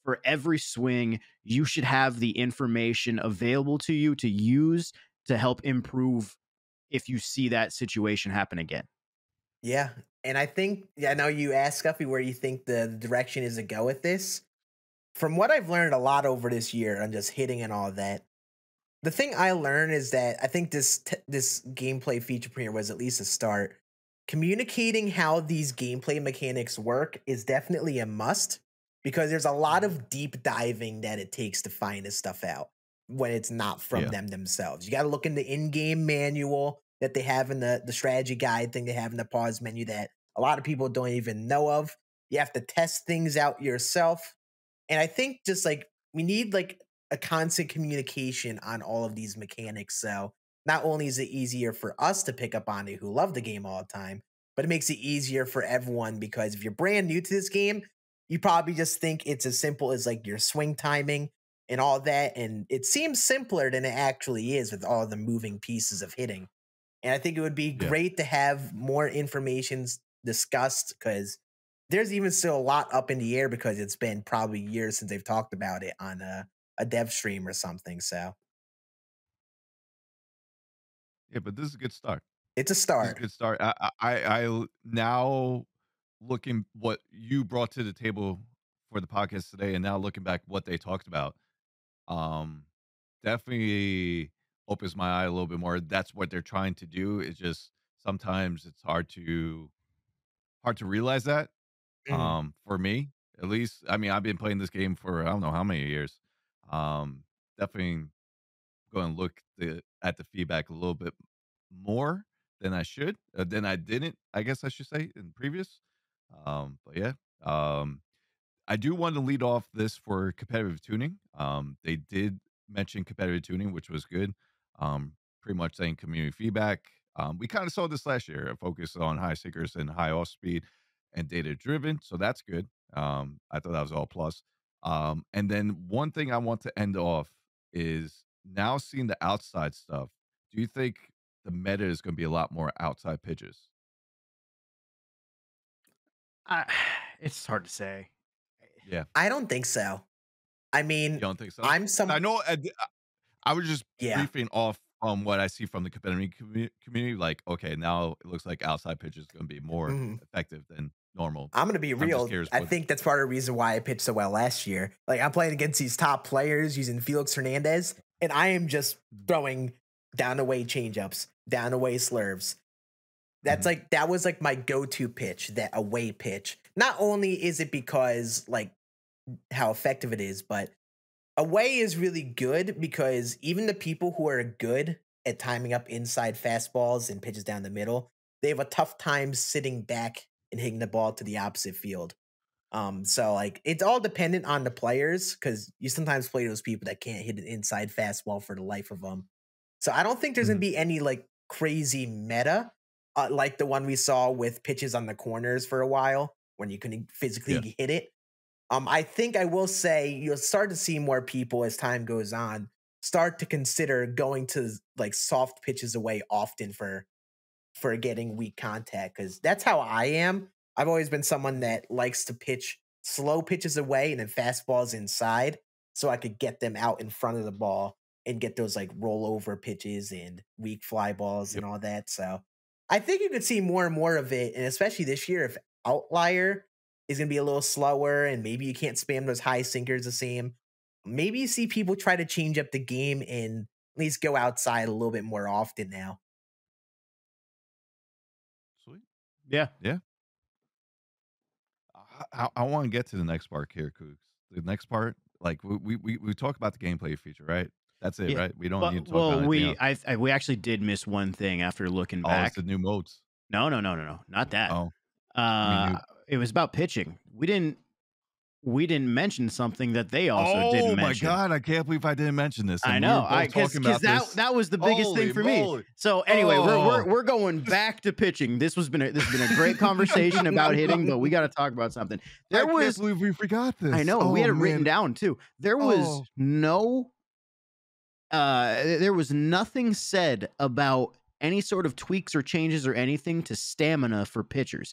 Speaker 3: for every swing, you should have the information available to you to use to help improve if you see that situation happen again.
Speaker 2: Yeah. And I think, yeah, I know you asked Scuffy where you think the direction is to go with this. From what I've learned a lot over this year on just hitting and all that, the thing I learned is that I think this gameplay feature premiere was at least a start. Communicating how these gameplay mechanics work is definitely a must because there's a lot of deep diving that it takes to find this stuff out when it's not from
Speaker 1: Yeah.
Speaker 2: them themselves. You got to look in the in-game manual that they have in the strategy guide thing they have in the pause menu that a lot of people don't even know of. You have to test things out yourself. And I think just like we need like a constant communication on all of these mechanics. So not only is it easier for us to pick up on it who love the game all the time, but it makes it easier for everyone because if you're brand new to this game, you probably just think it's as simple as like your swing timing and all that. And it seems simpler than it actually is with all the moving pieces of hitting. And I think it would be
Speaker 1: Yeah.
Speaker 2: great to have more information discussed because there's even still a lot up in the air because it's been probably years since they've talked about it on a dev stream or something. So
Speaker 1: Yeah, but this is a good start.
Speaker 2: it's a
Speaker 1: This is a
Speaker 2: start.
Speaker 1: good start. Now looking what you brought to the table for the podcast today, and now looking back what they talked about, um, definitely opens my eye a little bit more. That's what they're trying to do. It's just sometimes it's hard to realize that.
Speaker 2: Mhm.
Speaker 1: For me, at least. I mean, I've been playing this game for I don't know how many years. Definitely go and look at the feedback a little bit more than I should, than I didn't, I guess I should say, in previous. But yeah, um, I do want to lead off this for competitive tuning. They did mention competitive tuning, which was good. Pretty much saying community feedback. We kind of saw this last year, a focus on high seekers and high off speed and data driven. So that's good. I thought that was all plus. And then one thing I want to end off is now seeing the outside stuff. Do you think the meta is going to be a lot more outside pitches?
Speaker 3: I, it's hard to say.
Speaker 1: Yeah,
Speaker 2: I don't think so. I
Speaker 1: you
Speaker 2: mean,
Speaker 1: don't think so?
Speaker 2: I'm
Speaker 1: I
Speaker 2: some
Speaker 1: know. I was just
Speaker 2: yeah.
Speaker 1: briefing off from what I see from the competitive community. Like, okay, now it looks like outside pitch is going to be more
Speaker 2: Mhm.
Speaker 1: effective than normal.
Speaker 2: I'm gonna be
Speaker 1: I'm just
Speaker 2: real.
Speaker 1: curious
Speaker 2: I
Speaker 1: what.
Speaker 2: think that's part of the reason why I pitched so well last year. Like I'm playing against these top players using Felix Hernandez, and I am just throwing down away changeups, down away slurves. That's
Speaker 1: Mhm.
Speaker 2: like that was like my go-to pitch, that away pitch. Not only is it because like how effective it is, but away is really good because even the people who are good at timing up inside fastballs and pitches down the middle, they have a tough time sitting back and hitting the ball to the opposite field. So like it's all dependent on the players because you sometimes play those people that can't hit an inside fastball for the life of them. So I don't think there's gonna
Speaker 1: Mhm.
Speaker 2: be any like crazy meta like the one we saw with pitches on the corners for a while when you couldn't
Speaker 1: Yeah.
Speaker 2: physically hit it. I think I will say you'll start to see more people as time goes on start to consider going to like soft pitches away often for getting weak contact because that's how I am. I've always been someone that likes to pitch slow pitches away and then fastballs inside so I could get them out in front of the ball and get those like rollover pitches and weak fly balls
Speaker 1: Yep.
Speaker 2: and all that. So I think you could see more and more of it. And especially this year, if Outlier is going to be a little slower and maybe you can't spam those high sinkers the same, maybe you see people try to change up the game and at least go outside a little bit more often now.
Speaker 1: Sweet.
Speaker 3: Yeah.
Speaker 1: Yeah. I want to get to the next part here, Cooks. the next part? Like we talk about the gameplay feature, right? That's it,
Speaker 3: Yeah.
Speaker 1: right? We don't
Speaker 3: But
Speaker 1: need to talk
Speaker 3: well,
Speaker 1: about anything else.
Speaker 3: we actually did miss one thing after looking
Speaker 1: Oh, it's the
Speaker 3: back.
Speaker 1: new modes.
Speaker 3: No, no, no, no, no, not that.
Speaker 1: Oh, I mean
Speaker 3: Uh,
Speaker 1: new.
Speaker 3: it was about pitching. We didn't mention something that they also didn't
Speaker 1: Oh my
Speaker 3: mention.
Speaker 1: god, I can't believe I didn't mention this.
Speaker 3: I
Speaker 1: And we were
Speaker 3: know,
Speaker 1: both
Speaker 3: because
Speaker 1: talking about
Speaker 3: that
Speaker 1: this.
Speaker 3: that was the biggest thing
Speaker 1: Holy
Speaker 3: for me.
Speaker 1: moly.
Speaker 3: So anyway,
Speaker 1: Oh,
Speaker 3: we're going back to pitching. This has been a great conversation about hitting, but we got to talk about something.
Speaker 1: I
Speaker 3: There
Speaker 1: can't
Speaker 3: was
Speaker 1: believe we forgot this.
Speaker 3: I know, we
Speaker 1: Oh
Speaker 3: had it written
Speaker 1: man.
Speaker 3: down too.
Speaker 1: Oh,
Speaker 3: There was nothing said about any sort of tweaks or changes or anything to stamina for pitchers.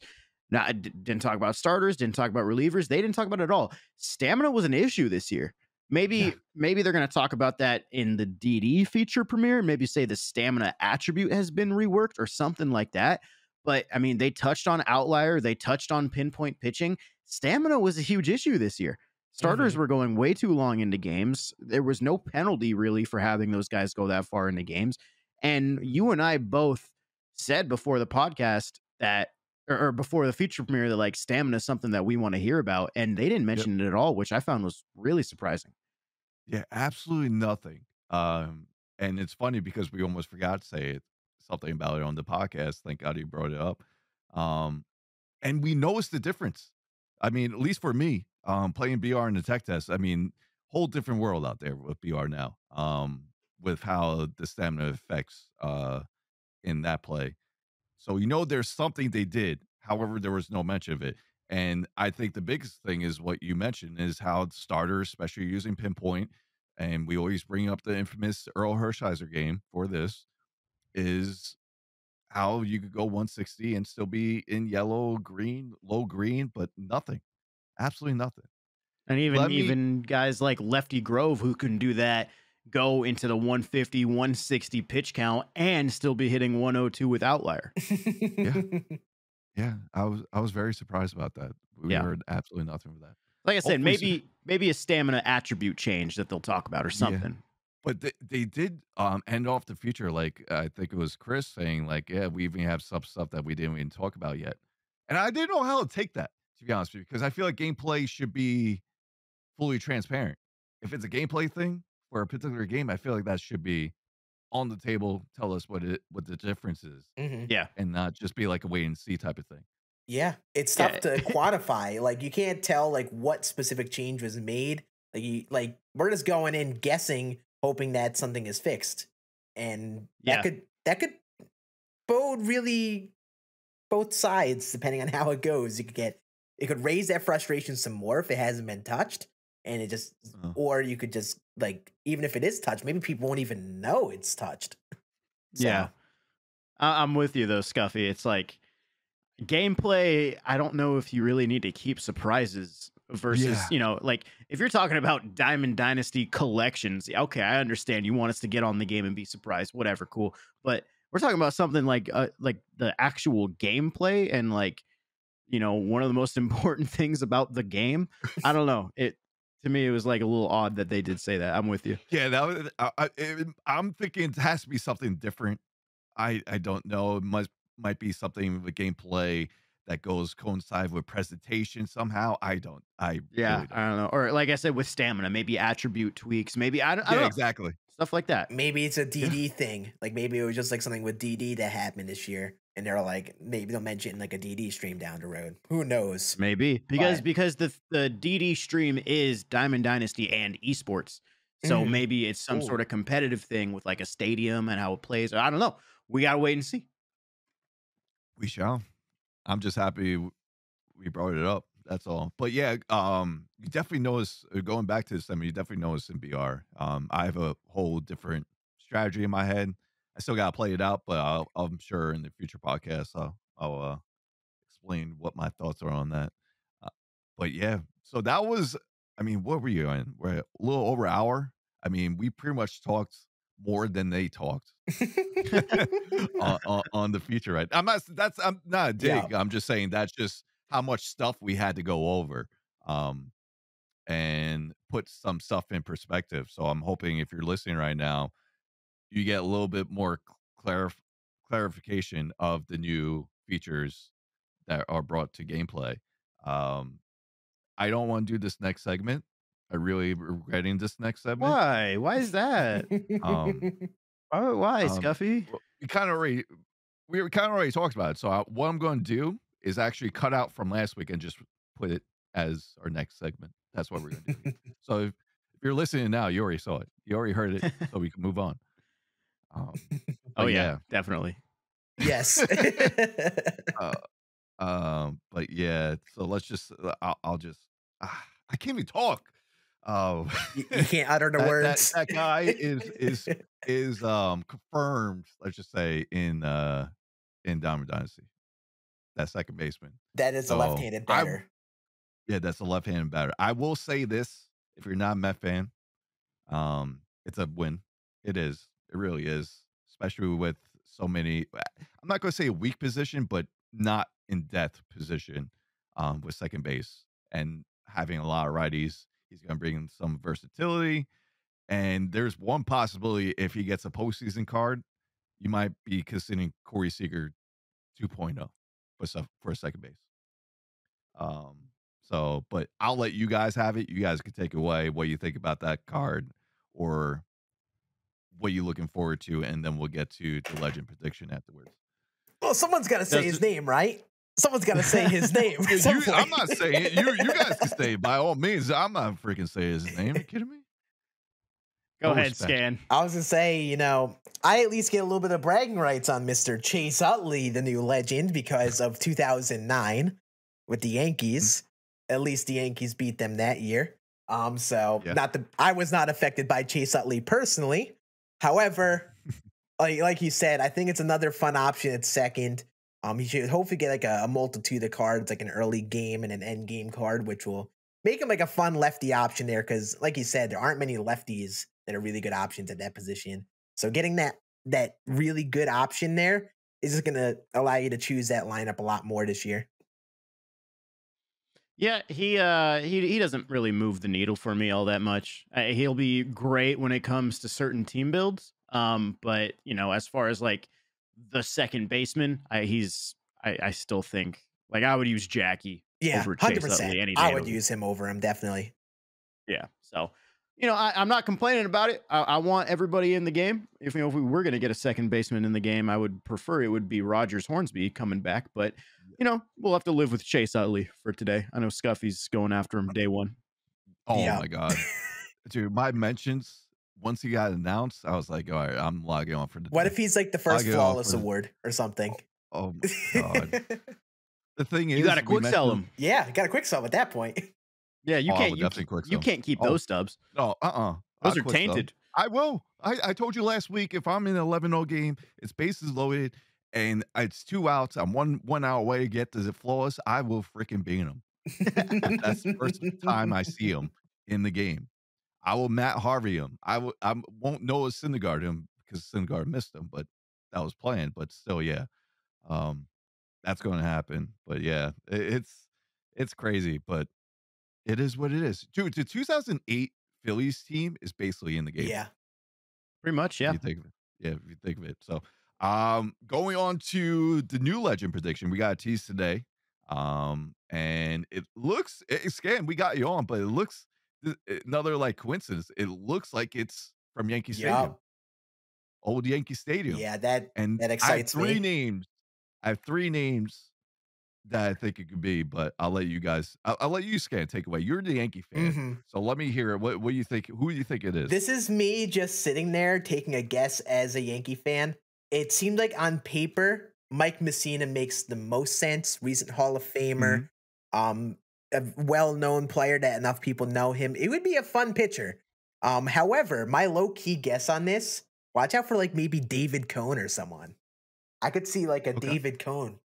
Speaker 3: Now, didn't talk about starters, didn't talk about relievers. They didn't talk about it at all. Stamina was an issue this year.
Speaker 1: yeah.
Speaker 3: Maybe they're going to talk about that in the DD feature premiere. Maybe say the stamina attribute has been reworked or something like that. But I mean, they touched on Outlier. They touched on pinpoint pitching. Stamina was a huge issue this year. Starters were going way too long into games. There was no penalty really for having those guys go that far into games. And you and I both said before the podcast that, or before the feature premiere, that like stamina is something that we want to hear about. And they didn't
Speaker 1: Yep.
Speaker 3: mention it at all, which I found was really surprising.
Speaker 1: Yeah, absolutely nothing. And it's funny because we almost forgot to say something about it on the podcast. Thank God you brought it up. Um, and we noticed the difference. I mean, at least for me, playing BR in the tech test, I mean, whole different world out there with BR now. With how the stamina affects in that play. So there's something they did. However, there was no mention of it. And I think the biggest thing is what you mentioned is how starters, especially using pinpoint, and we always bring up the infamous Earl Hershiser game for this, is how you could go 160 and still be in yellow, green, low green, but nothing. Absolutely nothing.
Speaker 3: And
Speaker 1: Let me
Speaker 3: even guys like Lefty Grove who can do that, go into the 150, 160 pitch count and still be hitting 102 with Outlier.
Speaker 1: Yeah. Yeah, I was very surprised about that. We
Speaker 3: Yeah.
Speaker 1: heard absolutely nothing of that.
Speaker 3: Like I said,
Speaker 1: Hopefully
Speaker 3: maybe a stamina attribute change that they'll talk about or
Speaker 1: Yeah.
Speaker 3: something.
Speaker 1: But they did end off the feature like I think it was Chris saying like, yeah, we even have some stuff that we didn't even talk about yet. And I didn't know how to take that, to be honest with you, because I feel like gameplay should be fully transparent. If it's a gameplay thing for a particular game, I feel like that should be on the table, tell us what the difference is,
Speaker 3: Yeah.
Speaker 1: and not just be like a wait and see type of thing.
Speaker 2: Yeah, it's
Speaker 3: Yeah.
Speaker 2: tough to quantify. Like you can't tell like what specific change was made. Like we're just going in guessing, hoping that something is fixed, and
Speaker 3: Yeah.
Speaker 2: that could bode really both sides depending on how it goes. It could raise that frustration some more if it hasn't been touched, and it just
Speaker 1: Uh,
Speaker 2: or you could just like even if it is touched, maybe people won't even know it's touched.
Speaker 3: Yeah. I'm with you though, Scuffy. It's like gameplay, I don't know if you really need to keep surprises versus,
Speaker 1: Yeah.
Speaker 3: like if you're talking about Diamond Dynasty collections, okay, I understand you want us to get on the game and be surprised, whatever, cool. But we're talking about something like the actual gameplay and like, one of the most important things about the game. I don't know. To me, it was like a little odd that they did say that. I'm with you.
Speaker 1: Yeah, that was, I'm thinking it has to be something different. I don't know. It might be something with gameplay that goes coincide with presentation somehow. I
Speaker 3: Yeah,
Speaker 1: really don't.
Speaker 3: I don't know. Or like I said, with stamina, maybe attribute tweaks, maybe I don't
Speaker 1: Yeah,
Speaker 3: know.
Speaker 1: exactly.
Speaker 3: Stuff like that.
Speaker 2: Maybe it's a DD thing. Like maybe it was just like something with DD that happened this year, and they're like maybe they'll mention like a DD stream down the road. Who knows?
Speaker 3: Maybe because
Speaker 2: But-
Speaker 3: the DD stream is Diamond Dynasty and esports, so
Speaker 2: Mhm.
Speaker 3: maybe it's some
Speaker 1: Ooh.
Speaker 3: sort of competitive thing with like a stadium and how it plays. I don't know. We gotta wait and see.
Speaker 1: We shall. I'm just happy we brought it up. That's all. But yeah, you definitely notice going back to this. I mean, you definitely notice in BR. I have a whole different strategy in my head. I still gotta play it out, but I'm sure in the future podcasts I'll explain what my thoughts are on that. Uh, but yeah, so that was. I mean, what were you in? We're a little over an hour. I mean, we pretty much talked more than they talked on the feature, right? I'm not a dig. I'm just saying that's just how much stuff we had to go over, and put some stuff in perspective. So I'm hoping if you're listening right now, you get a little bit more clarification of the new features that are brought to gameplay. I don't want to do this next segment I really regretting this next segment.
Speaker 3: Why? Why is that?
Speaker 1: Um,
Speaker 3: Why,
Speaker 1: um,
Speaker 3: Scuffy?
Speaker 1: well, we kind of already talked about it. So what I'm going to do is actually cut out from last week and just put it as our next segment. That's what we're going to do here. So if you're listening now, you already saw it. You already heard it, so we can move on.
Speaker 3: Oh
Speaker 1: But
Speaker 3: yeah, definitely.
Speaker 2: Yes.
Speaker 1: uh, but yeah. So let's just. I'll just. I can't even talk.
Speaker 2: You can't utter the
Speaker 1: that
Speaker 2: words.
Speaker 1: that guy is confirmed. Let's just say in Diamond Dynasty, that second baseman.
Speaker 2: That is a
Speaker 1: So
Speaker 2: left-handed batter.
Speaker 1: yeah, that's a left-handed batter. I will say this: if you're not a Met fan, it's a win. It is. It really is, especially with so many. I'm not going to say a weak position, but not in depth position with second base and having a lot of righties. He's going to bring in some versatility. And there's one possibility if he gets a postseason card, you might be considering Corey Seager 2.0 for a second base. But I'll let you guys have it. You guys can take away what you think about that card or what you looking forward to, and then we'll get to the legend prediction afterwards.
Speaker 2: Well, someone's got to say his name, right? Someone's got to say his name.
Speaker 1: I'm not saying it. You guys can say it by all means. I'm not freaking saying his name. Are you kidding me?
Speaker 3: Go
Speaker 1: No
Speaker 3: ahead,
Speaker 1: respect.
Speaker 3: Scan.
Speaker 2: I was gonna say, I at least get a little bit of bragging rights on Mr. Chase Utley, the new legend, because of 2009 with the Yankees. At least the Yankees beat them that year.
Speaker 1: Yeah.
Speaker 2: I was not affected by Chase Utley personally. However, like you said, I think it's another fun option at second. He should hopefully get like a multitude of cards, like an early game and an end game card, which will make him like a fun lefty option there. Because, like you said, there aren't many lefties that are really good options at that position. So getting that really good option there is just gonna allow you to choose that lineup a lot more this year.
Speaker 3: Yeah, he doesn't really move the needle for me all that much. He'll be great when it comes to certain team builds. But as far as like the second baseman, I still think like I would use Jackie over Chase
Speaker 2: 100%.
Speaker 3: Utley any day.
Speaker 2: I would use him over him, definitely.
Speaker 3: Yeah. So, I'm not complaining about it. I want everybody in the game. If we were going to get a second baseman in the game, I would prefer it would be Rogers Hornsby coming back. But, we'll have to live with Chase Utley for today. I know Scuffy's going after him day one.
Speaker 1: Oh my God. Dude, my mentions, once he got announced, I was like, all right, I'm logging on for the
Speaker 2: What
Speaker 1: day.
Speaker 2: if he's like the first flawless award or something?
Speaker 1: Oh my God. The thing is,
Speaker 3: you got to quick sell him.
Speaker 2: Yeah, you got to quick sell him at that point.
Speaker 3: Yeah, you can't keep those stubs.
Speaker 1: No,
Speaker 3: those are tainted.
Speaker 1: I will. I told you last week, if I'm in an 11-0 game, it's bases loaded, and it's 2 outs, I'm one out away to get to the flawless, I will freaking beat him. That's the first time I see him in the game. I will Matt Harvey him. I won't Noah Syndergaard him because Syndergaard missed him, but that was planned. But still, yeah, that's going to happen. But yeah, it's crazy, but it is what it is. Dude, the 2008 Phillies team is basically in the game.
Speaker 2: Yeah.
Speaker 3: Pretty much, yeah.
Speaker 1: If you think of it. So, going on to the new legend prediction, we got a tease today. And it looks, Scan, we got you on, but it looks another like coincidence. It looks like it's from Yankee Stadium. Old Yankee Stadium.
Speaker 2: Yeah, that excites me.
Speaker 1: I have 3 names that I think it could be, but I'll let you guys. I'll let you, Scan, take away. You're the Yankee fan, so let me hear it. What do you think? Who do you think it is?
Speaker 2: This is me just sitting there taking a guess as a Yankee fan. It seemed like on paper, Mike Mussina makes the most sense. Recent Hall of Famer, a well-known player that enough people know him. It would be a fun pitcher. However, my low-key guess on this: watch out for like maybe David Cone or someone. I could see like a David Cone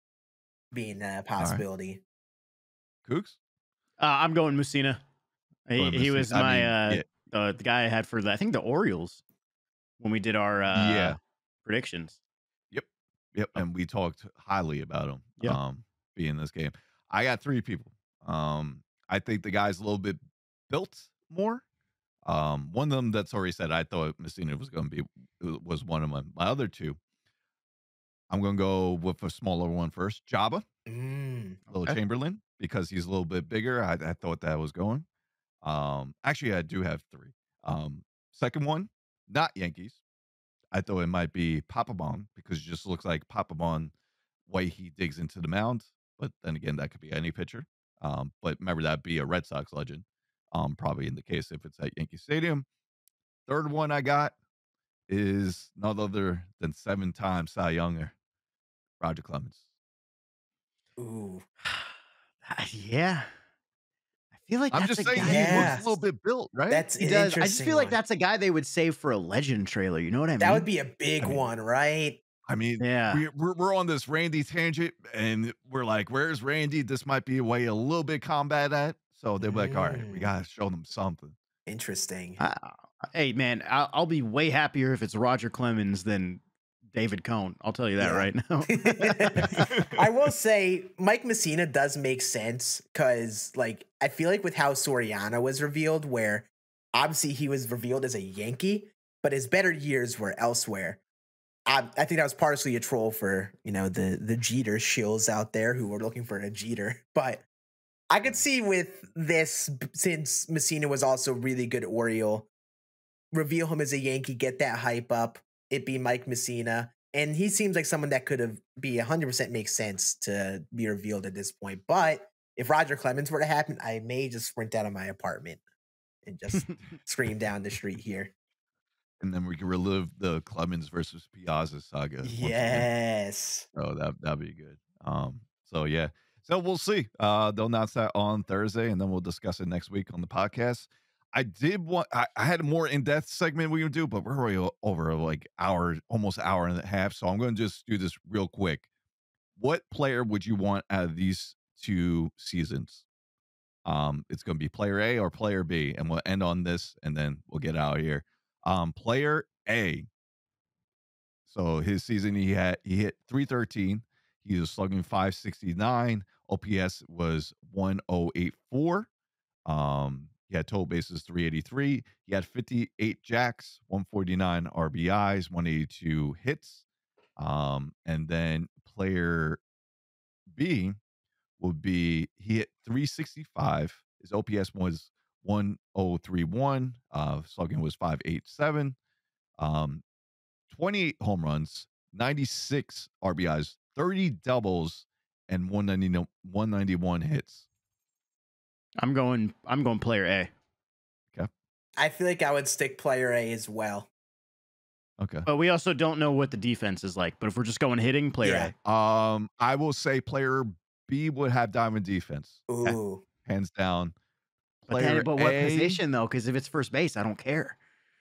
Speaker 2: being a possibility.
Speaker 1: Right. Kooks?
Speaker 3: I'm going Mussina. He was my the guy I had for I think the Orioles when we did our predictions.
Speaker 1: Yep. And we talked highly about him. Being in this game. I got 3 people. I think the guy's a little bit built more. One of them that's already said I thought Mussina was one of my other 2. I'm going to go with a smaller one first. Jabba. Little Chamberlain, because he's a little bit bigger. I thought that was going. Actually, I do have 3. Second one, not Yankees. I thought it might be Papelbon because it just looks like Papelbon way he digs into the mound. But then again, that could be any pitcher. But remember, that'd be a Red Sox legend. Probably in the case if it's at Yankee Stadium. Third one I got is none other than 7-time Cy Younger, Roger Clemens.
Speaker 2: Ooh.
Speaker 3: Yeah. I feel like
Speaker 1: I'm
Speaker 3: that's
Speaker 1: just
Speaker 3: a
Speaker 1: saying
Speaker 3: guy.
Speaker 1: he
Speaker 2: Yeah.
Speaker 1: looks a little bit built, right?
Speaker 2: That's
Speaker 3: He
Speaker 2: an
Speaker 3: does. I just
Speaker 2: interesting
Speaker 3: feel like
Speaker 2: one.
Speaker 3: that's a guy they would save for a legend trailer. You know what I mean?
Speaker 2: That would be a big
Speaker 1: I mean-
Speaker 2: one, right?
Speaker 1: I mean,
Speaker 3: Yeah.
Speaker 1: we're on this Randy tangent, and we're like, "Where's Randy?" This might be a way a little bit combat at. So they're like, "All right, we gotta show them something."
Speaker 2: Interesting.
Speaker 3: Hey, man, I'll be way happier if it's Roger Clemens than David Cohn. I'll tell you that
Speaker 2: Yeah.
Speaker 3: right now.
Speaker 2: I will say Mike Messina does make sense because, like, I feel like with how Soriano was revealed, where obviously he was revealed as a Yankee, but his better years were elsewhere. I think that was partially a troll for, you know, the Jeter shills out there who were looking for a Jeter. But I could see with this, since Messina was also really good Oriole, reveal him as a Yankee, get that hype up, it be Mike Messina. And he seems like someone that could have be 100% makes sense to be revealed at this point. But if Roger Clemens were to happen, I may just sprint out of my apartment and just scream down the street here.
Speaker 1: And then we can relive the Clemens versus Piazza saga. once again.
Speaker 2: Yes.
Speaker 1: So that'd be good. So yeah. So we'll see. They'll announce that on Thursday, and then we'll discuss it next week on the podcast. I had a more in-depth segment we would do, but we're already over like almost hour and a half. So I'm going to just do this real quick. What player would you want out of these 2 seasons? It's going to be player A or player B, and we'll end on this, and then we'll get out of here. Player A. So his season, he hit 313. He was slugging 569. OPS was 1084. He had total bases 383. He had 58 jacks, 149 RBIs, 182 hits. And then player B would be, he hit 365. His OPS was 1031. Slugging was 587. 28 home runs, 96 RBIs, 30 doubles, and 191 hits.
Speaker 3: I'm going player A.
Speaker 2: I feel like I would stick player A as well.
Speaker 1: Okay.
Speaker 3: But we also don't know what the defense is like. But if we're just going hitting, player
Speaker 2: Yeah.
Speaker 3: A.
Speaker 1: I will say player B would have diamond defense.
Speaker 2: Ooh.
Speaker 1: Hands down.
Speaker 3: But what
Speaker 1: A,
Speaker 3: position though? Because if it's first base, I don't care.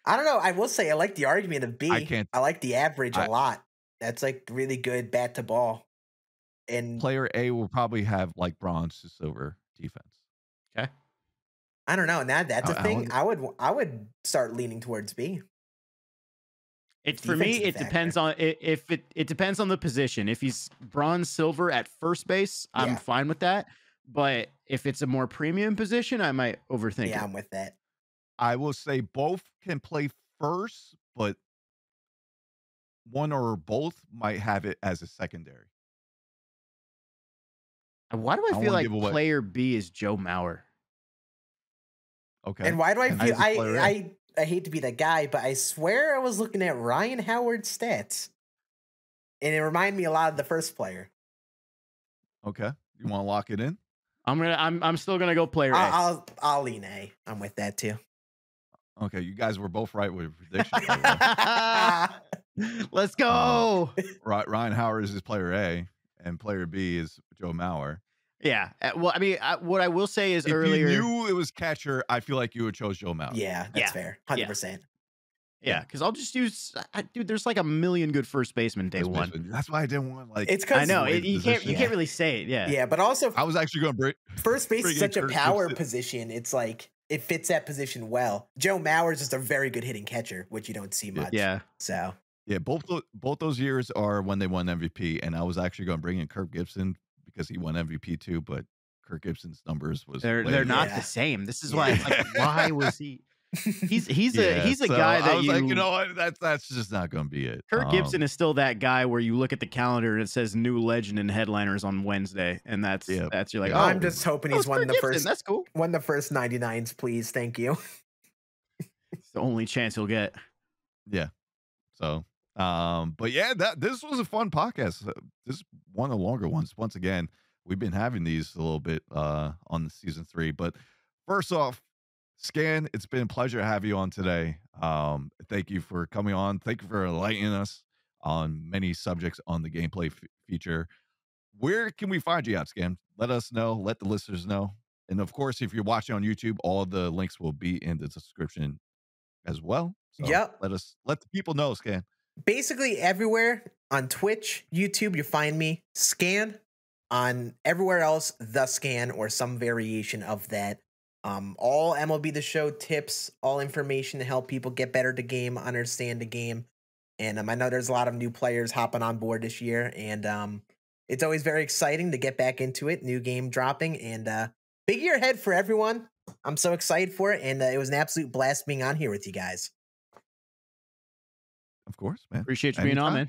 Speaker 2: I don't know. I will say I like the argument of B.
Speaker 1: I
Speaker 2: like the average a lot. That's like really good bat to ball. And
Speaker 1: player A will probably have like bronze to silver defense.
Speaker 3: Okay.
Speaker 2: I don't know. Now that's a thing.
Speaker 1: I
Speaker 2: I would start leaning towards B.
Speaker 3: For me,
Speaker 2: Defense is a
Speaker 3: it depends on if it depends on the position. If he's bronze, silver at first base, I'm
Speaker 2: Yeah.
Speaker 3: fine with that. But if it's a more premium position, I might overthink
Speaker 2: Yeah,
Speaker 3: it.
Speaker 2: I'm with that.
Speaker 1: I will say both can play first, but one or both might have it as a secondary.
Speaker 3: Why do I
Speaker 1: I
Speaker 3: feel
Speaker 1: wanna
Speaker 3: like
Speaker 1: give away-
Speaker 3: player B is Joe Mauer?
Speaker 1: Okay.
Speaker 2: And why do I
Speaker 1: And
Speaker 2: feel
Speaker 1: as a player A.
Speaker 2: I hate to be that guy, but I swear I was looking at Ryan Howard's stats. And it reminded me a lot of the first player.
Speaker 1: Okay. You want to lock it in?
Speaker 3: I'm still gonna go player A.
Speaker 2: I'll lean A. I'm with that too.
Speaker 1: Okay. You guys were both right with predictions. by the way.
Speaker 3: Let's go.
Speaker 1: Ryan Howard is player A, and player B is Joe Mauer.
Speaker 3: Yeah. Well, I mean, what I will say is
Speaker 1: If
Speaker 3: earlier.
Speaker 1: you knew it was catcher, I feel like you would chose Joe Mauer.
Speaker 2: Yeah, that's
Speaker 3: Yeah.
Speaker 2: fair. 100%.
Speaker 3: Yeah, because I'll just use, dude. There's like a million good first basemen day
Speaker 1: First
Speaker 3: one.
Speaker 1: baseman. That's why I didn't want like.
Speaker 2: It's
Speaker 3: I
Speaker 2: because
Speaker 3: know
Speaker 1: Wait,
Speaker 3: you can't
Speaker 1: position.
Speaker 3: really say it. Yeah.
Speaker 2: Yeah, but also
Speaker 1: I was actually going to bring.
Speaker 2: first base
Speaker 1: bring
Speaker 2: is
Speaker 1: in
Speaker 2: such a
Speaker 1: Kirk
Speaker 2: power
Speaker 1: Gibson.
Speaker 2: position. It's like it fits that position well. Joe Mauer is just a very good hitting catcher, which you don't see much.
Speaker 3: Yeah.
Speaker 2: So
Speaker 1: Yeah, both those years are when they won MVP, and I was actually going to bring in Kirk Gibson because he won MVP too, but Kirk Gibson's numbers was
Speaker 3: They're
Speaker 1: way
Speaker 3: not
Speaker 2: Yeah.
Speaker 3: the same. This is
Speaker 2: Yeah.
Speaker 3: why it's like, why was he? He's
Speaker 1: Yeah,
Speaker 3: a
Speaker 1: so
Speaker 3: guy
Speaker 1: I
Speaker 3: that
Speaker 1: was
Speaker 3: you
Speaker 1: like, you know what? That's just not going to be it.
Speaker 3: Kirk Gibson is still that guy where you look at the calendar and it says new legend and headliners on Wednesday, and that's
Speaker 1: Yeah,
Speaker 3: you're like,
Speaker 1: yeah.
Speaker 3: oh,
Speaker 2: I'm just hoping he's
Speaker 3: Kirk Gibson. That's cool.
Speaker 2: won the first 99s, please. Thank you.
Speaker 3: It's the only chance he'll get.
Speaker 1: Yeah. So, but yeah, this was a fun podcast. This is one of the longer ones. Once again, we've been having these a little bit on the season 3. But first off, Scann, it's been a pleasure to have you on today. Thank you for coming on. Thank you for enlightening us on many subjects on the gameplay feature. Where can we find you at, Scann? Let us know. Let the listeners know. And of course, if you're watching on YouTube, all of the links will be in the description as well. So
Speaker 2: Yep.
Speaker 1: let the people know, Scann.
Speaker 2: Basically everywhere on Twitch, YouTube, you find me. Scann. On everywhere else, The Scann or some variation of that. All MLB The Show tips, all information to help people get better at the game, understand the game. And I know there's a lot of new players hopping on board this year. And it's always very exciting to get back into it. New game dropping. And big year ahead for everyone. I'm so excited for it. And it was an absolute blast being on here with you guys.
Speaker 1: Of course, man.
Speaker 3: Appreciate you being on, man.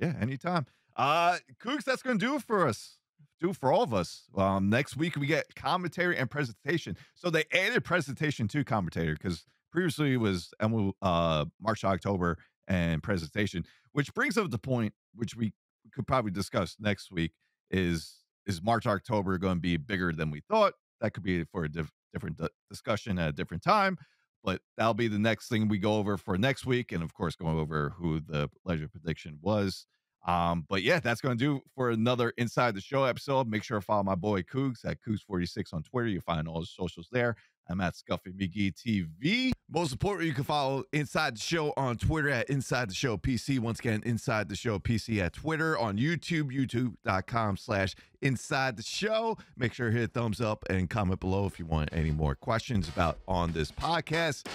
Speaker 1: Yeah, anytime. Cougs, that's going to do it for us. Do for all of us. Next week we get commentary and presentation. So they added presentation to commentator because previously it was March, October, and presentation, which brings up the point which we could probably discuss next week is March, October going to be bigger than we thought? That could be for a different discussion at a different time, but that'll be the next thing we go over for next week. And of course, going over who the pleasure prediction was. But yeah, that's going to do for another Inside the Show episode. Make sure to follow my boy Cougs at Cougs46 on Twitter. You'll find all the socials there. I'm at Scuffy McGee TV. Most importantly, you can follow Inside the Show on Twitter at Inside the Show PC. Once again, Inside the Show PC at Twitter, on YouTube, youtube.com/Inside the Show. Make sure to hit a thumbs up and comment below if you want any more questions about on this podcast.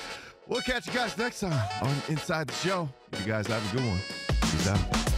Speaker 1: We'll catch you guys next time on Inside the Show. You guys have a good one. Peace out.